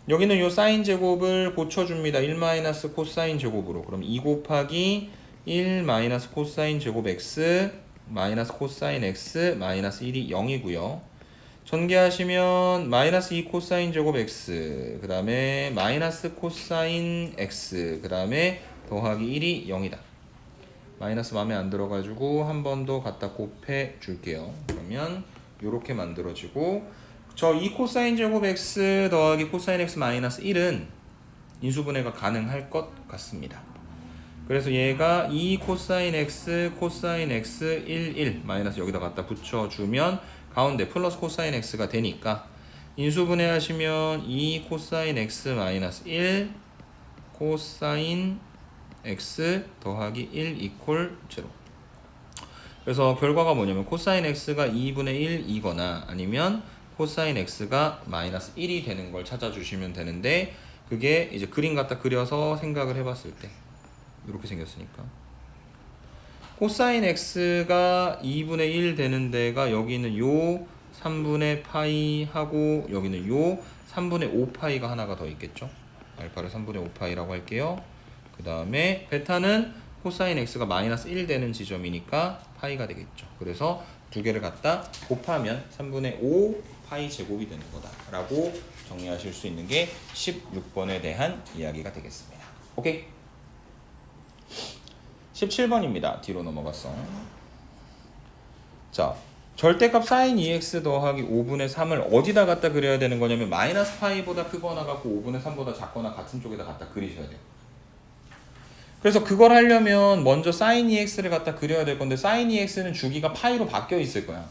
[SPEAKER 1] 여기는 요 사인 제곱을 고쳐줍니다. 1 마이너스 코사인 제곱으로. 그럼 2 곱하기 1 마이너스 코사인 제곱 x 마이너스 코사인 x 마이너스 1이 0이고요. 전개하시면 마이너스 2 코사인 제곱 x, 그 다음에 마이너스 코사인 x, 그 다음에 더하기 1이 0이다. 마이너스 마음에 안 들어가지고 한 번 더 갖다 곱해 줄게요. 그러면 이렇게 만들어지고, 저 2 코사인 제곱 x 더하기 코사인 x 마이너스 1은 인수분해가 가능할 것 같습니다. 그래서 얘가 2 코사인 x 코사인 x 1 마이너스 여기다 갖다 붙여주면 가운데 플러스 코사인 x가 되니까 인수분해 하시면 2 코사인 x 마이너스 1 코사인 x 더하기 1 이퀄 0. 그래서 결과가 뭐냐면 코사인 x가 2분의 1이거나 아니면 코사인 x가 마이너스 1이 되는 걸 찾아주시면 되는데, 그게 이제 그림 갖다 그려서 생각을 해봤을 때 이렇게 생겼으니까 코사인 x가 2분의 1 되는 데가 여기는 요 3분의 파이 하고 여기는 요 3분의 5파이가 하나가 더 있겠죠. 알파를 3분의 5파이라고 할게요. 그 다음에 베타는 코사인 x가 마이너스 1 되는 지점이니까 파이가 되겠죠. 그래서 두 개를 갖다 곱하면 3분의 5 파이 제곱이 되는 거다라고 정리하실 수 있는 게 16번에 대한 이야기가 되겠습니다. 오케이? 17번입니다. 뒤로 넘어갔어. 자, 절대값 sin 2x 더하기 5분의 3을 어디다 갖다 그려야 되는 거냐면 마이너스 파이보다 크거나 같고 5분의 3보다 작거나 같은 쪽에다 갖다 그리셔야 돼요. 그래서 그걸 하려면 먼저 sin 2x를 갖다 그려야 될 건데 sin 2x는 주기가 파이로 바뀌어 있을 거야.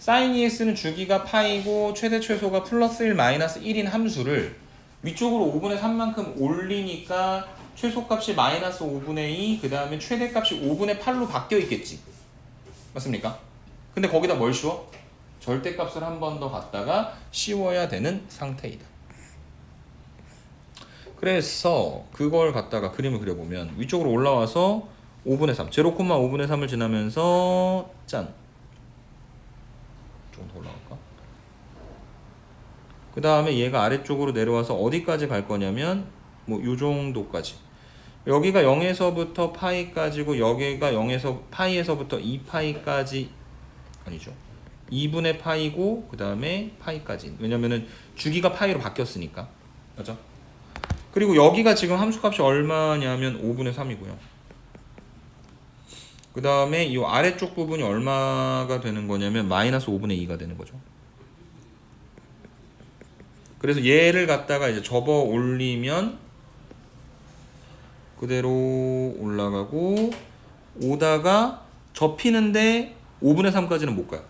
[SPEAKER 1] sin 2x는 주기가 파이고 최대 최소가 플러스 1 마이너스 1인 함수를 위쪽으로 5분의 3만큼 올리니까 최소값이 마이너스 5분의 2, 그 다음에 최대값이 5분의 8로 바뀌어 있겠지. 맞습니까? 근데 거기다 뭘 씌워? 절대값을 한 번 더 갖다가 씌워야 되는 상태이다. 그래서 그걸 갖다가 그림을 그려보면 위쪽으로 올라와서 5분의 3, 0,5분의 3을 지나면서 짠. 조금 더 올라갈까? 그 다음에 얘가 아래쪽으로 내려와서 어디까지 갈 거냐면 뭐 요 정도까지. 여기가 0에서부터 파이까지고 여기가 0에서 파이에서부터 2파이까지 아니죠. 2분의 파이고 그 다음에 파이까지. 왜냐면은 주기가 파이로 바뀌었으니까. 맞죠? 그리고 여기가 지금 함수값이 얼마냐면 5분의 3이고요. 그 다음에 이 아래쪽 부분이 얼마가 되는 거냐면 마이너스 5분의 2가 되는 거죠. 그래서 얘를 갖다가 이제 접어 올리면 그대로 올라가고 오다가 접히는데 5분의 3까지는 못 가요.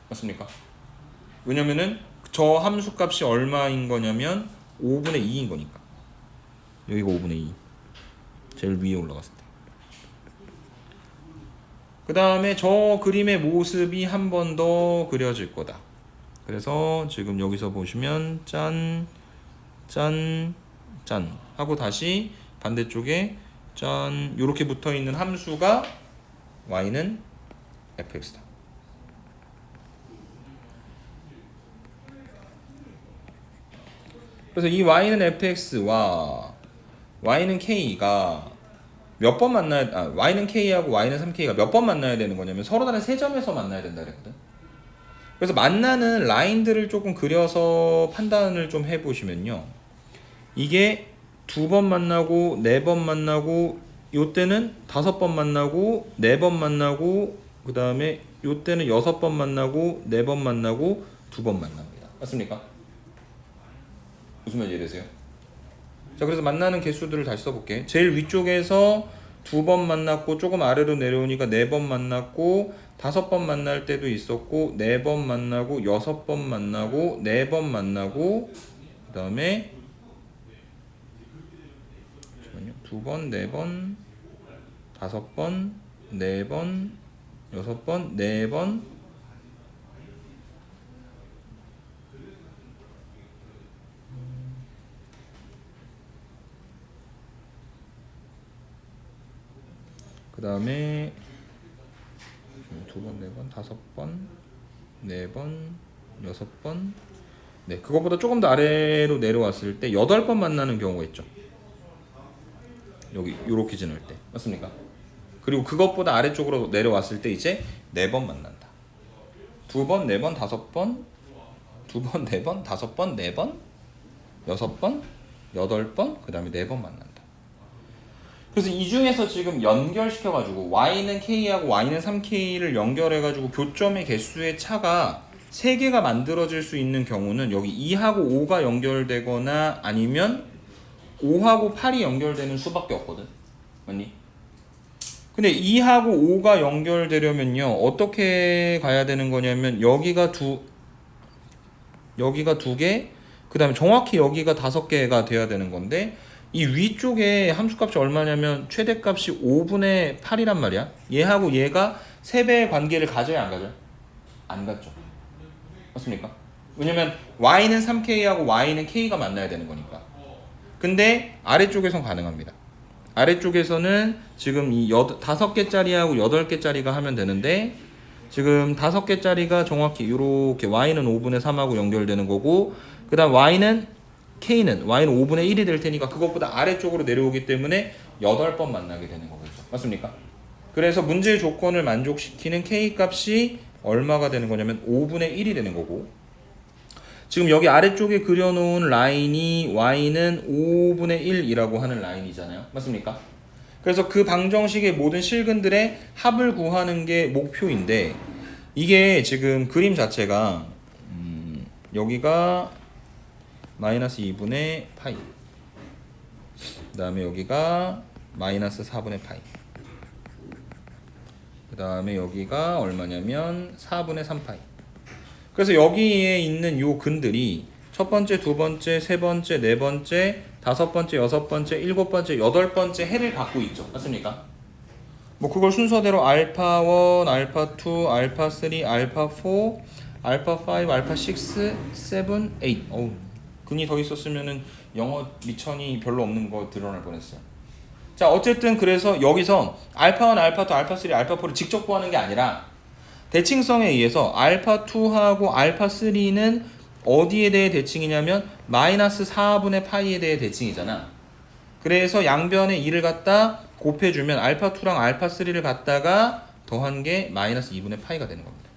[SPEAKER 1] 맞습니까? 왜냐면은 저 함수값이 얼마인 거냐면 5분의 2인 거니까. 여기가 5분의 2. 제일 위에 올라갔을 때. 그 다음에 저 그림의 모습이 한 번 더 그려질 거다. 그래서 지금 여기서 보시면 짠, 짠, 짠 하고 다시 반대쪽에 짠 이렇게 붙어있는 함수가 y는 fx다. 그래서 이 y는 fx와 y는 k가 몇 번 만나야 y는 k하고 y는 3k가 몇 번 만나야 되는 거냐면 서로 다른 세 점에서 만나야 된다 그랬거든. 그래서 만나는 라인들을 조금 그려서 판단을 좀 해보시면요. 이게 2번 만나고 4번 만나고 요때는 5번 만나고 4번 만나고 그 다음에 요때는 6번 만나고 4번 만나고 2번 만납니다. 맞습니까? 무슨 말인지 이해되세요? 자, 그래서 만나는 개수들을 다시 써볼게. 제일 위쪽에서 2번 만났고 조금 아래로 내려오니까 4번 만났고 5번 만날 때도 있었고 4번 만나고 6번 만나고 4번 만나고 그 다음에 2번, 4번, 5번, 4번, 6번, 4번 그 다음에 2번, 4번, 5번, 4번, 6번 네, 그것보다 조금 더 아래로 내려왔을 때 8번 만나는 경우가 있죠. 여기 요렇게 지날 때 맞습니까? 그리고 그것보다 아래쪽으로 내려왔을 때 이제 4번 만난다. 2번, 4번, 5번 2번, 4번, 5번, 4번 6번, 8번 그 다음에 4번 만난다. 그래서 이 중에서 지금 연결시켜가지고 y는 k하고 y는 3k를 연결해가지고 교점의 개수의 차가 3개가 만들어질 수 있는 경우는 여기 2하고 5가 연결되거나 아니면 5하고 8이 연결되는 수밖에 없거든. 맞니? 근데 2하고 5가 연결되려면요 어떻게 가야 되는 거냐면 여기가 두 개, 그 다음에 정확히 여기가 5개가 돼야 되는 건데 이 위쪽에 함수값이 얼마냐면 최대값이 5분의 8이란 말이야. 얘하고 얘가 3배의 관계를 가져야 안 가져요? 안 갖죠. 맞습니까? 왜냐면 y는 3k하고 y는 k가 만나야 되는 거니까. 근데 아래쪽에선 가능합니다. 아래쪽에서는 지금 이 5개짜리하고 8개짜리가 하면 되는데 지금 5개짜리가 정확히 이렇게 y는 5분의 3하고 연결되는 거고 그 다음 y는 5분의 1이 될 테니까 그것보다 아래쪽으로 내려오기 때문에 8번 만나게 되는 거겠죠. 맞습니까? 그래서 문제의 조건을 만족시키는 k 값이 얼마가 되는 거냐면 5분의 1이 되는 거고, 지금 여기 아래쪽에 그려놓은 라인이 y는 5분의 1이라고 하는 라인이잖아요. 맞습니까? 그래서 그 방정식의 모든 실근들의 합을 구하는 게 목표인데, 이게 지금 그림 자체가 여기가 마이너스 2분의 파이, 그 다음에 여기가 마이너스 4분의 파이, 그 다음에 여기가 얼마냐면 4분의 3파이. 그래서 여기에 있는 요 근들이 첫 번째, 두 번째, 세 번째, 네 번째, 다섯 번째, 여섯 번째, 일곱 번째, 여덟 번째 해를 갖고 있죠. 맞습니까? 뭐 그걸 순서대로 알파 1, 알파 2, 알파 3, 알파 4, 알파 5, 알파 6, 7, 8. 어우, 근이 더 있었으면은 영어 미천이 별로 없는 거 드러날 뻔했어요. 자, 어쨌든 그래서 여기서 알파 1, 알파 2, 알파 3, 알파 4를 직접 구하는 게 아니라 대칭성에 의해서 알파 2하고 알파 3는 어디에 대해 대칭이냐면 마이너스 4분의 파이에 대해 대칭이잖아. 그래서 양변에 2를 갖다 곱해주면 알파 2랑 알파 3를 갖다가 더한 게 마이너스 2분의 파이가 되는 겁니다.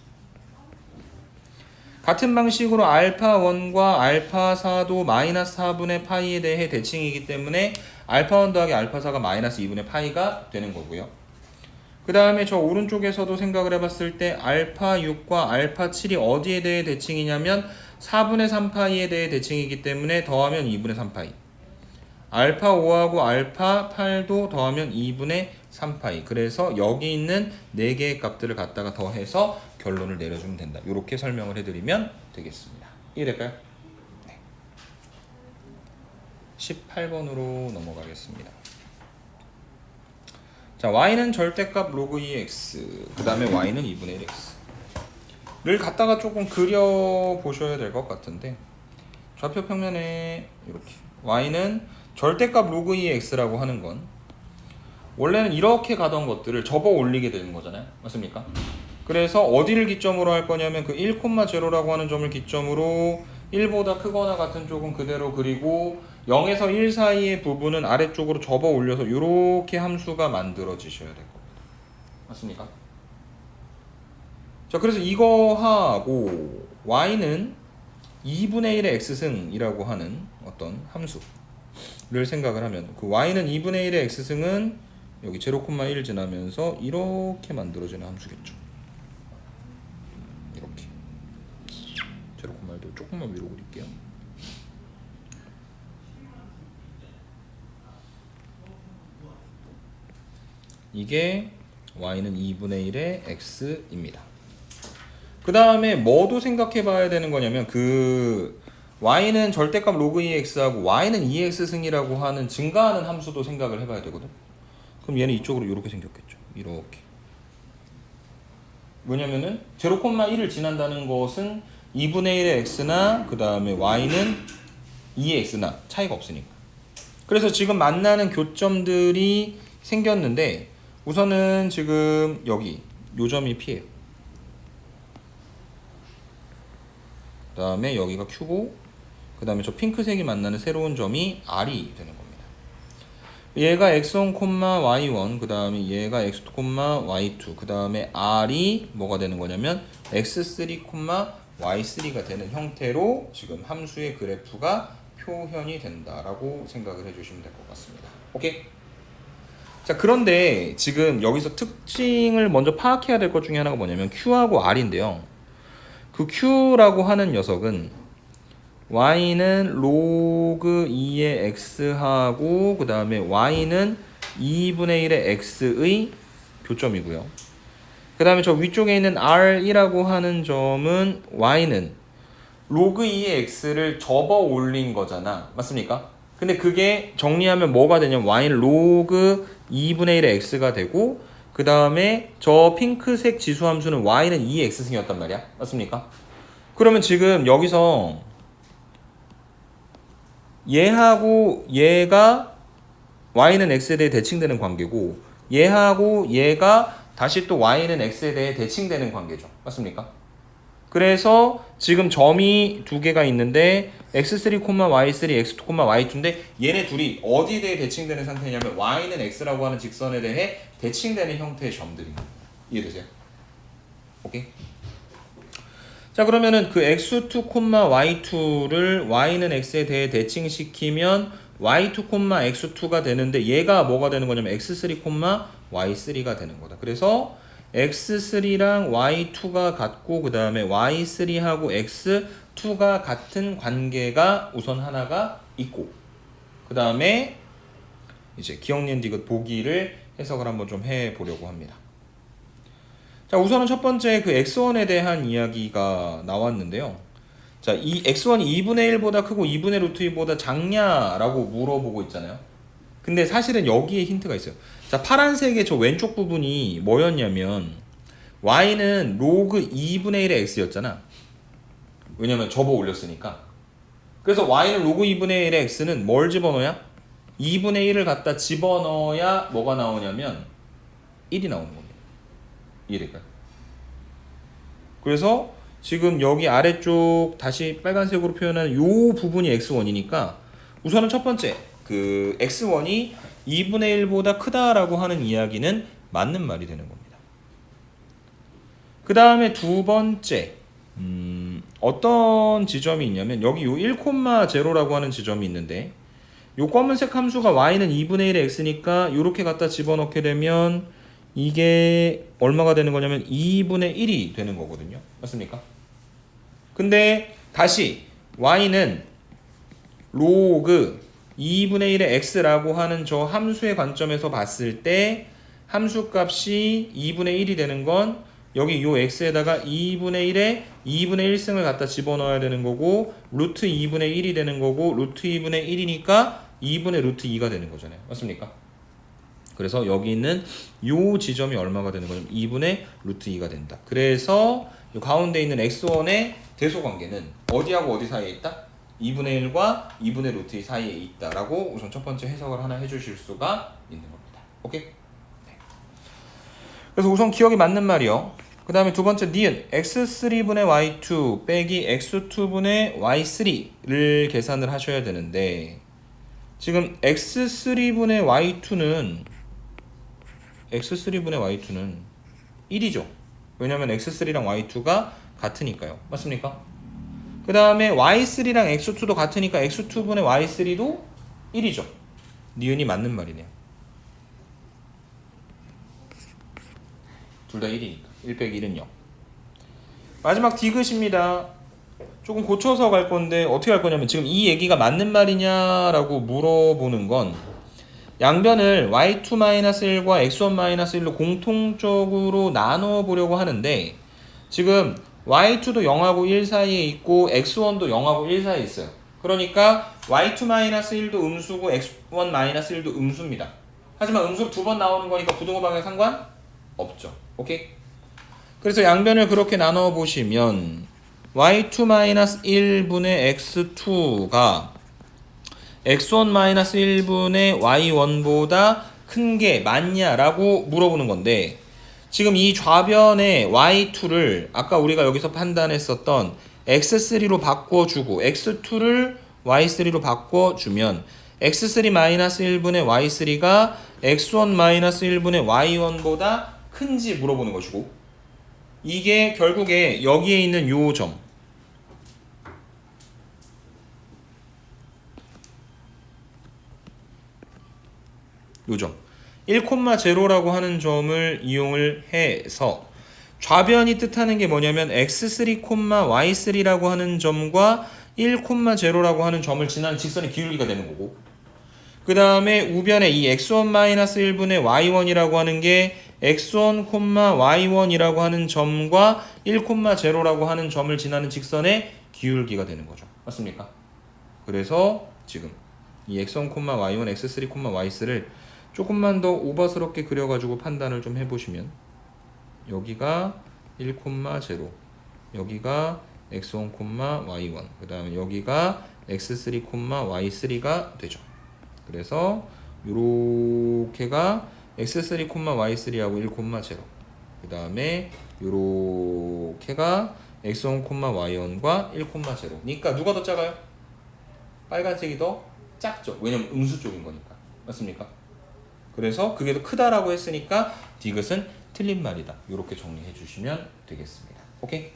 [SPEAKER 1] 같은 방식으로 알파 1과 알파 4도 마이너스 4분의 파이에 대해 대칭이기 때문에 알파 1 더하기 알파 4가 마이너스 2분의 파이가 되는 거고요. 그 다음에 저 오른쪽에서도 생각을 해봤을 때 알파 6과 알파 7이 어디에 대해 대칭이냐면 4분의 3파이에 대해 대칭이기 때문에 더하면 2분의 3파이. 알파 5하고 알파 8도 더하면 2분의 3파이. 그래서 여기 있는 4개의 값들을 갖다가 더해서 결론을 내려주면 된다. 이렇게 설명을 해드리면 되겠습니다. 이해될까요? 네. 18번으로 넘어가겠습니다. 자, y는 절대값 로그 2x, 그 다음에 y는 2분의 1x를 갖다가 조금 그려보셔야 될 것 같은데, 좌표 평면에 이렇게 y는 절대값 로그 2x라고 하는 건 원래는 이렇게 가던 것들을 접어 올리게 되는 거잖아요. 맞습니까? 그래서 어디를 기점으로 할 거냐면 그 1,0라고 하는 점을 기점으로 1보다 크거나 같은 쪽은 그대로 그리고 0에서 1 사이의 부분은 아래쪽으로 접어 올려서 이렇게 함수가 만들어지셔야 될 겁니다. 맞습니까? 자, 그래서 이거하고 y는 2분의 1의 x승이라고 하는 어떤 함수를 생각을 하면 그 y는 2분의 1의 x승은 여기 0,1 지나면서 이렇게 만들어지는 함수겠죠. 이렇게 0,1도 조금만 위로 그릴게요. 이게 y는 2분의 1의 x입니다. 그 다음에 뭐도 생각해 봐야 되는 거냐면 그 y는 절대값 로그 2x하고 y는 2x 승이라고 하는 증가하는 함수도 생각을 해봐야 되거든. 그럼 얘는 이쪽으로 이렇게 생겼겠죠. 이렇게. 왜냐면은 0,1을 지난다는 것은 2분의 1의 x나 그 다음에 y는 2의 x나 차이가 없으니까. 그래서 지금 만나는 교점들이 생겼는데 우선은 지금 여기 요 점이 P예요. 그 다음에 여기가 Q고 그 다음에 저 핑크색이 만나는 새로운 점이 R이 되는 겁니다. 얘가 x1, y1 그 다음에 얘가 x2, y2 그 다음에 R이 뭐가 되는 거냐면 x3, y3가 되는 형태로 지금 함수의 그래프가 표현이 된다라고 생각을 해주시면 될 것 같습니다. 오케이? 자, 그런데 지금 여기서 특징을 먼저 파악해야 될 것 중에 하나가 뭐냐면 Q하고 R인데요. 그 Q라고 하는 녀석은 y는 로그 2의 x하고 그 다음에 y는 2분의 1의 x의 교점이고요. 그 다음에 저 위쪽에 있는 r이라고 하는 점은 y는 로그 2의 x를 접어 올린 거잖아. 맞습니까? 근데 그게 정리하면 뭐가 되냐면 y는 로그 2분의 1의 x가 되고 그 다음에 저 핑크색 지수함수는 y는 2의 x승이었단 말이야. 맞습니까? 그러면 지금 여기서 얘하고 얘가 y는 x에 대해 대칭되는 관계고 얘하고 얘가 다시 또 y는 x에 대해 대칭되는 관계죠. 맞습니까? 그래서 지금 점이 두 개가 있는데 x3, y3, x2, y2인데 얘네 둘이 어디에 대해 대칭되는 상태냐면 y는 x라고 하는 직선에 대해 대칭되는 형태의 점들입니다. 이해되세요? 오케이? 자, 그러면은 그 x2, y2를 y는 x에 대해 대칭시키면 y2, x2가 되는데 얘가 뭐가 되는 거냐면 x3, y3가 되는 거다. 그래서 x3랑 y2가 같고 그 다음에 y3하고 x2가 같은 관계가 우선 하나가 있고 그 다음에 이제 기억니은 디귿 보기를 해석을 한번 좀 해보려고 합니다. 자, 우선은 첫 번째 그 x1에 대한 이야기가 나왔는데요. 자, 이 x1이 2분의 1보다 크고 2분의 루트 2보다 작냐라고 물어보고 있잖아요. 근데 사실은 여기에 힌트가 있어요. 자, 파란색의 저 왼쪽 부분이 뭐였냐면 y는 로그 2분의 1의 x였잖아. 왜냐면 접어 올렸으니까. 그래서 y는 로그 2분의 1의 x는 뭘 집어넣어야? 2분의 1을 갖다 집어넣어야 뭐가 나오냐면 1이 나오는 겁니다. 이해될까요? 그래서 지금 여기 아래쪽 다시 빨간색으로 표현하는 요 부분이 x1이니까 우선은 첫 번째 그 x1이 2분의 1보다 크다라고 하는 이야기는 맞는 말이 되는 겁니다. 그 다음에 두 번째 어떤 지점이 있냐면 여기 요 1,0라고 하는 지점이 있는데 요 검은색 함수가 y는 2분의 1의 x니까 요렇게 갖다 집어넣게 되면 이게 얼마가 되는 거냐면 2분의 1이 되는 거거든요. 맞습니까? 근데 다시 y는 로그 2분의 1의 x라고 하는 저 함수의 관점에서 봤을 때 함수값이 2분의 1이 되는 건 여기 요 x에다가 2분의 1에 2분의 1승을 갖다 집어넣어야 되는 거고 루트 2분의 1이 되는 거고 루트 2분의 1이니까 2분의 루트 2가 되는 거잖아요. 맞습니까? 그래서 여기 있는 요 지점이 얼마가 되는 거냐면 2분의 루트 2가 된다. 그래서 요 가운데 있는 x1의 대소관계는 어디하고 어디 사이에 있다? 2분의 1과 2분의 루트 2 사이에 있다라고 우선 첫 번째 해석을 하나 해주실 수가 있는 겁니다. 오케이? 네. 그래서 우선 기억이 맞는 말이요. 그 다음에 두 번째 니은 x3분의 y2 빼기 x2분의 y3를 계산을 하셔야 되는데 지금 x3분의 y2는 1이죠. 왜냐면 x3랑 y2가 같으니까요. 맞습니까? 그 다음에 y3랑 x2도 같으니까 x2분의 y3도 1이죠. 니은이 맞는 말이네요. 둘 다 1이니까 1 빼기 1은 0. 마지막 디귿입니다. 조금 고쳐서 갈 건데 어떻게 할 거냐면 지금 이 얘기가 맞는 말이냐라고 물어보는 건 양변을 y2-1과 x1-1로 공통적으로 나눠 보려고 하는데 지금 y2도 0하고 1 사이에 있고 x1도 0하고 1 사이에 있어요. 그러니까 y2-1도 음수고 x1-1도 음수입니다. 하지만 음수로 두 번 나오는 거니까 부등호방에 상관없죠. 오케이? 그래서 양변을 그렇게 나눠 보시면 y2-1분의 x2가 x1-1분의 y1보다 큰 게 맞냐라고 물어보는 건데 지금 이 좌변의 y2를 아까 우리가 여기서 판단했었던 x3로 바꿔주고 x2를 y3로 바꿔주면 x3-1분의 y3가 x1-1분의 y1보다 큰지 물어보는 것이고 이게 결국에 여기에 있는 요 점 요점 1,0라고 하는 점을 이용을 해서 좌변이 뜻하는 게 뭐냐면 x3,y3라고 하는 점과 1,0라고 하는 점을 지나는 직선의 기울기가 되는 거고 그 다음에 우변에 이 x1-1분의 y1이라고 하는 게 x1, y1이라고 하는 점과 1,0라고 하는 점을 지나는 직선의 기울기가 되는 거죠. 맞습니까? 그래서 지금 이 x1, y1, x3, y3를 조금만 더 오버스럽게 그려가지고 판단을 좀 해보시면 여기가 1,0 여기가 x1, y1 그 다음에 여기가 x3, y3가 되죠. 그래서 요렇게가 x3, y3하고 1,0 그 다음에 요렇게가 x1, y1과 1,0 그러니까 누가 더 작아요? 빨간색이 더 작죠. 왜냐면 음수 쪽인 거니까. 맞습니까? 그래서 그게 더 크다라고 했으니까 디귿은 틀린 말이다. 이렇게 정리해 주시면 되겠습니다. 오케이?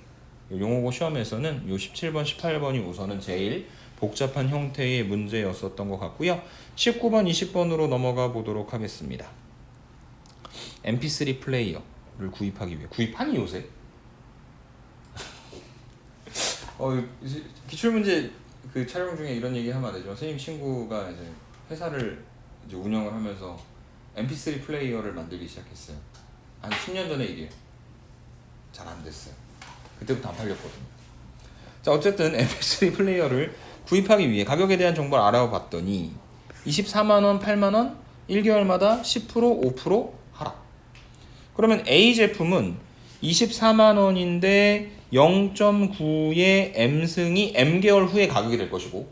[SPEAKER 1] 용어고 시험에서는 요 17번, 18번이 우선은 제일 복잡한 형태의 문제였었던 것 같고요. 19번, 20번으로 넘어가 보도록 하겠습니다. mp3 플레이어를 구입하기 위해 구입하니 요새? 기출문제 그 촬영 중에 이런 얘기 하면 안 되죠. 선생님 친구가 이제 회사를 이제 운영을 하면서 mp3 플레이어를 만들기 시작했어요. 한 10년 전의 일이에요. 잘 안 됐어요. 그때부터 안 팔렸거든요. 자, 어쨌든 mp3 플레이어를 구입하기 위해 가격에 대한 정보를 알아봤더니 24만원, 8만원, 1개월마다 10%, 5% 하락. 그러면 A 제품은 24만원인데 0.9의 M승이 M개월 후에 가격이 될 것이고,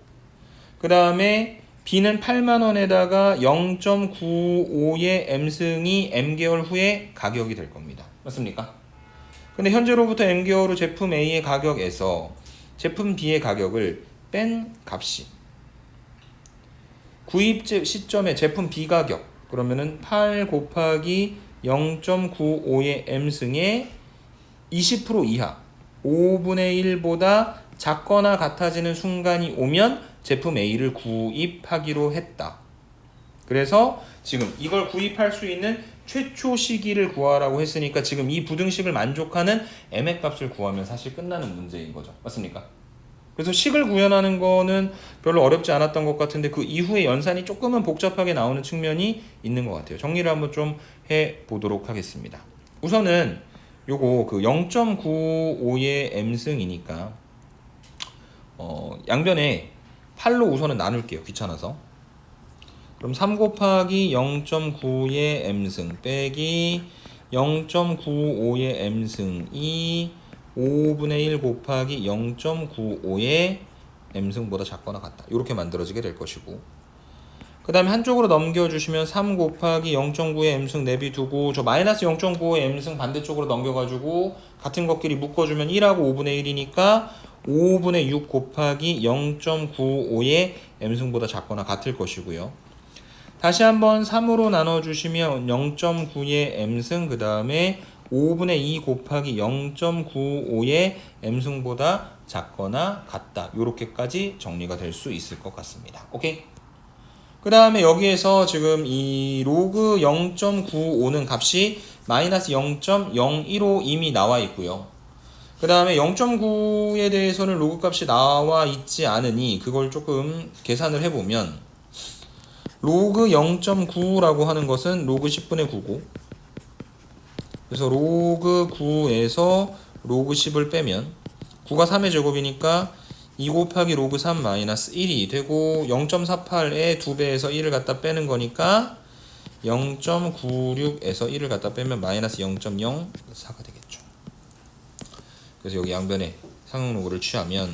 [SPEAKER 1] 그 다음에 B는 8만원에다가 0.95의 M승이 M개월 후에 가격이 될 겁니다. 맞습니까? 근데 현재로부터 M개월 후 제품 A의 가격에서 제품 B의 가격을 뺀 값이 구입 시점의 제품 B 가격, 그러면은 8 곱하기 0.95의 M승의 20% 이하 5분의 1보다 작거나 같아지는 순간이 오면 제품 A를 구입하기로 했다. 그래서 지금 이걸 구입할 수 있는 최초 시기를 구하라고 했으니까 지금 이 부등식을 만족하는 M의 값을 구하면 사실 끝나는 문제인 거죠. 맞습니까? 그래서 식을 구현하는 거는 별로 어렵지 않았던 것 같은데 그 이후에 연산이 조금은 복잡하게 나오는 측면이 있는 것 같아요. 정리를 한번 좀 해보도록 하겠습니다. 우선은 요거 그 0.95의 M승이니까 양변에 8로 우선은 나눌게요. 귀찮아서. 그럼 3 곱하기 0.9의 M승 빼기 0.95의 M승이 5분의 1 곱하기 0.95의 M승보다 작거나 같다. 이렇게 만들어지게 될 것이고, 그 다음에 한쪽으로 넘겨주시면 3 곱하기 0.9의 M승 내비두고 저 마이너스 0.95의 M승 반대쪽으로 넘겨가지고 같은 것끼리 묶어주면 1하고 5분의 1이니까 5분의 6 곱하기 0.95의 M승보다 작거나 같을 것이고요. 다시 한번 3으로 나눠주시면 0.9의 M승 그 다음에 5분의 2 곱하기 0.95의 M승보다 작거나 같다. 이렇게까지 정리가 될 수 있을 것 같습니다. 오케이? 그 다음에 여기에서 지금 이 로그 0.95는 값이 마이너스 0.015 이미 나와 있고요. 그 다음에 0.9에 대해서는 로그 값이 나와 있지 않으니 그걸 조금 계산을 해보면 로그 0.9라고 하는 것은 로그 10분의 9고, 그래서 로그 9에서 로그 10을 빼면 9가 3의 제곱이니까 2 곱하기 로그 3 마이너스 1이 되고 0.48에 2배에서 1을 갖다 빼는 거니까 0.96에서 1을 갖다 빼면 마이너스 0.04가 되겠죠. 그래서 여기 양변에 상응 로그를 취하면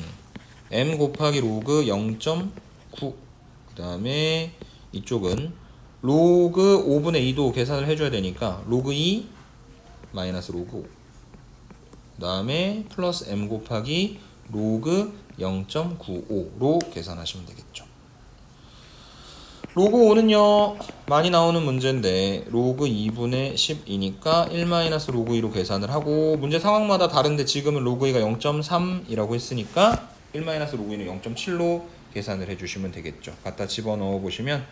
[SPEAKER 1] m 곱하기 로그 0.9 그 다음에 이쪽은 로그 5분의 2도 계산을 해줘야 되니까 로그 2 마이너스 로그 5 그 다음에 플러스 m 곱하기 로그 0.95로 계산하시면 되겠죠. 로그 5는요 많이 나오는 문제인데 로그 2분의 10이니까 1 마이너스 로그 2로 계산을 하고, 문제 상황마다 다른데 지금은 로그 2가 0.3이라고 했으니까 1 마이너스 로그 2는 0.7로 계산을 해주시면 되겠죠. 갖다 집어넣어 보시면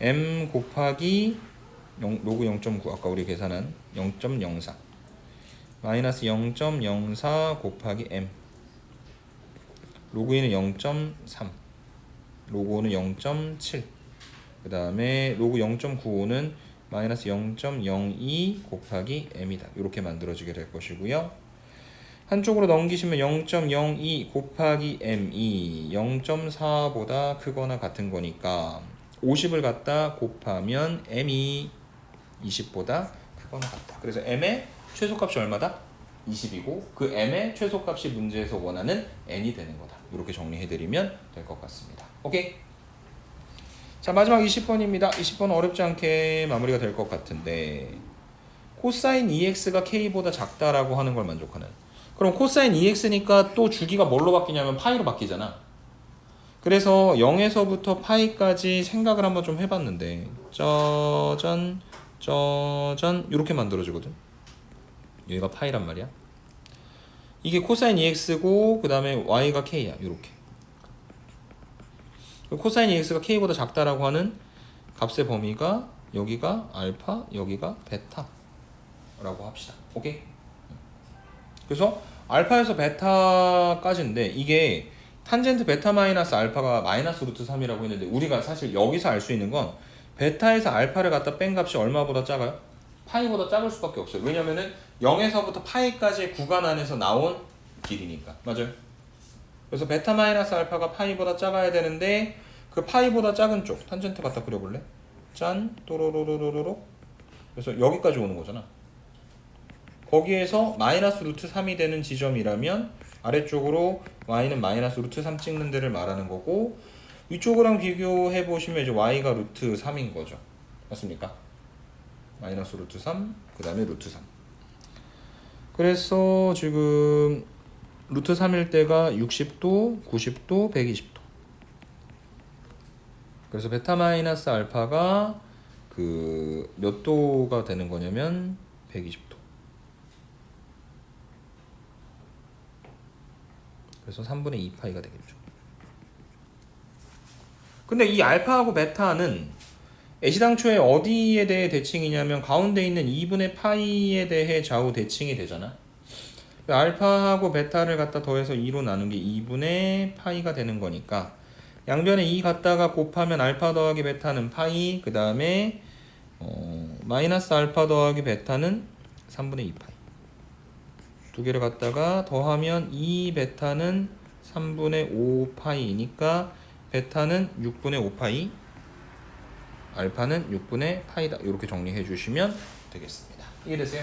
[SPEAKER 1] m 곱하기 로그 0.9 아까 우리 계산한 0.04 마이너스 0.04 곱하기 m 로그 2는 0.3 로그 5는 0.7 그 다음에 로그 0.95는 마이너스 0.02 곱하기 m이다. 이렇게 만들어지게 될 것이고요. 한쪽으로 넘기시면 0.02 곱하기 m이 0.4보다 크거나 같은 거니까 50을 갖다 곱하면 m이 20보다 크거나 같다. 그래서 m의 최소값이 얼마다? 20이고 그 m의 최소값이 문제에서 원하는 n이 되는 거다. 이렇게 정리해드리면 될 것 같습니다. 오케이? 자, 마지막 20번입니다. 20번은 어렵지 않게 마무리가 될 것 같은데 코사인 EX가 K보다 작다라고 하는 걸 만족하는, 그럼 코사인 EX니까 또 주기가 뭘로 바뀌냐면 파이로 바뀌잖아. 그래서 0에서부터 파이까지 생각을 한번 좀 해봤는데 짜잔 짜잔 이렇게 만들어지거든. 여기가 파이란 말이야. 이게 코사인 EX고 그 다음에 Y가 K야. 요렇게. 코사인 EX가 K보다 작다라고 하는 값의 범위가 여기가 알파, 여기가 베타라고 합시다. 오케이? 그래서 알파에서 베타까지인데 이게 탄젠트 베타 마이너스 알파가 마이너스 루트 3이라고 했는데 우리가 사실 여기서 알 수 있는 건 베타에서 알파를 갖다 뺀 값이 얼마보다 작아요? 파이보다 작을 수밖에 없어요. 왜냐면은 0에서부터 파이까지의 구간 안에서 나온 길이니까. 맞아요? 그래서 베타 마이너스 알파가 파이보다 작아야 되는데 그 파이보다 작은 쪽 탄젠트 갖다 그려볼래? 짠 또로로로로로. 그래서 여기까지 오는 거잖아. 거기에서 마이너스 루트 3이 되는 지점이라면 아래쪽으로 y는 마이너스 루트 3 찍는 데를 말하는 거고 위쪽이랑 비교해 보시면 이제 y가 루트 3인 거죠. 맞습니까? 마이너스 루트 3, 그 다음에 루트 3. 그래서 지금 루트 3일 때가 60도, 90도, 120도. 그래서 베타 마이너스 알파가 그 몇 도가 되는 거냐면 120도. 그래서 3분의 2파이가 되겠죠. 근데 이 알파하고 베타는 애시당초에 어디에 대해 대칭이냐면 가운데 있는 2분의 파이에 대해 좌우 대칭이 되잖아. 알파하고 베타를 갖다 더해서 2로 나눈 게 2분의 파이가 되는 거니까 양변에 2 갖다가 곱하면 알파 더하기 베타는 파이, 그 다음에 마이너스 알파 더하기 베타는 3분의 2파이. 두 개를 갖다가 더하면 2 베타는 3분의 5파이니까 베타는 6분의 5파이, 알파는 6분의 파이다. 이렇게 정리해 주시면 되겠습니다. 이해되세요?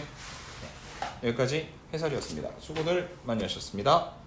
[SPEAKER 1] 네. 여기까지 해설이었습니다. 수고들 많이 하셨습니다.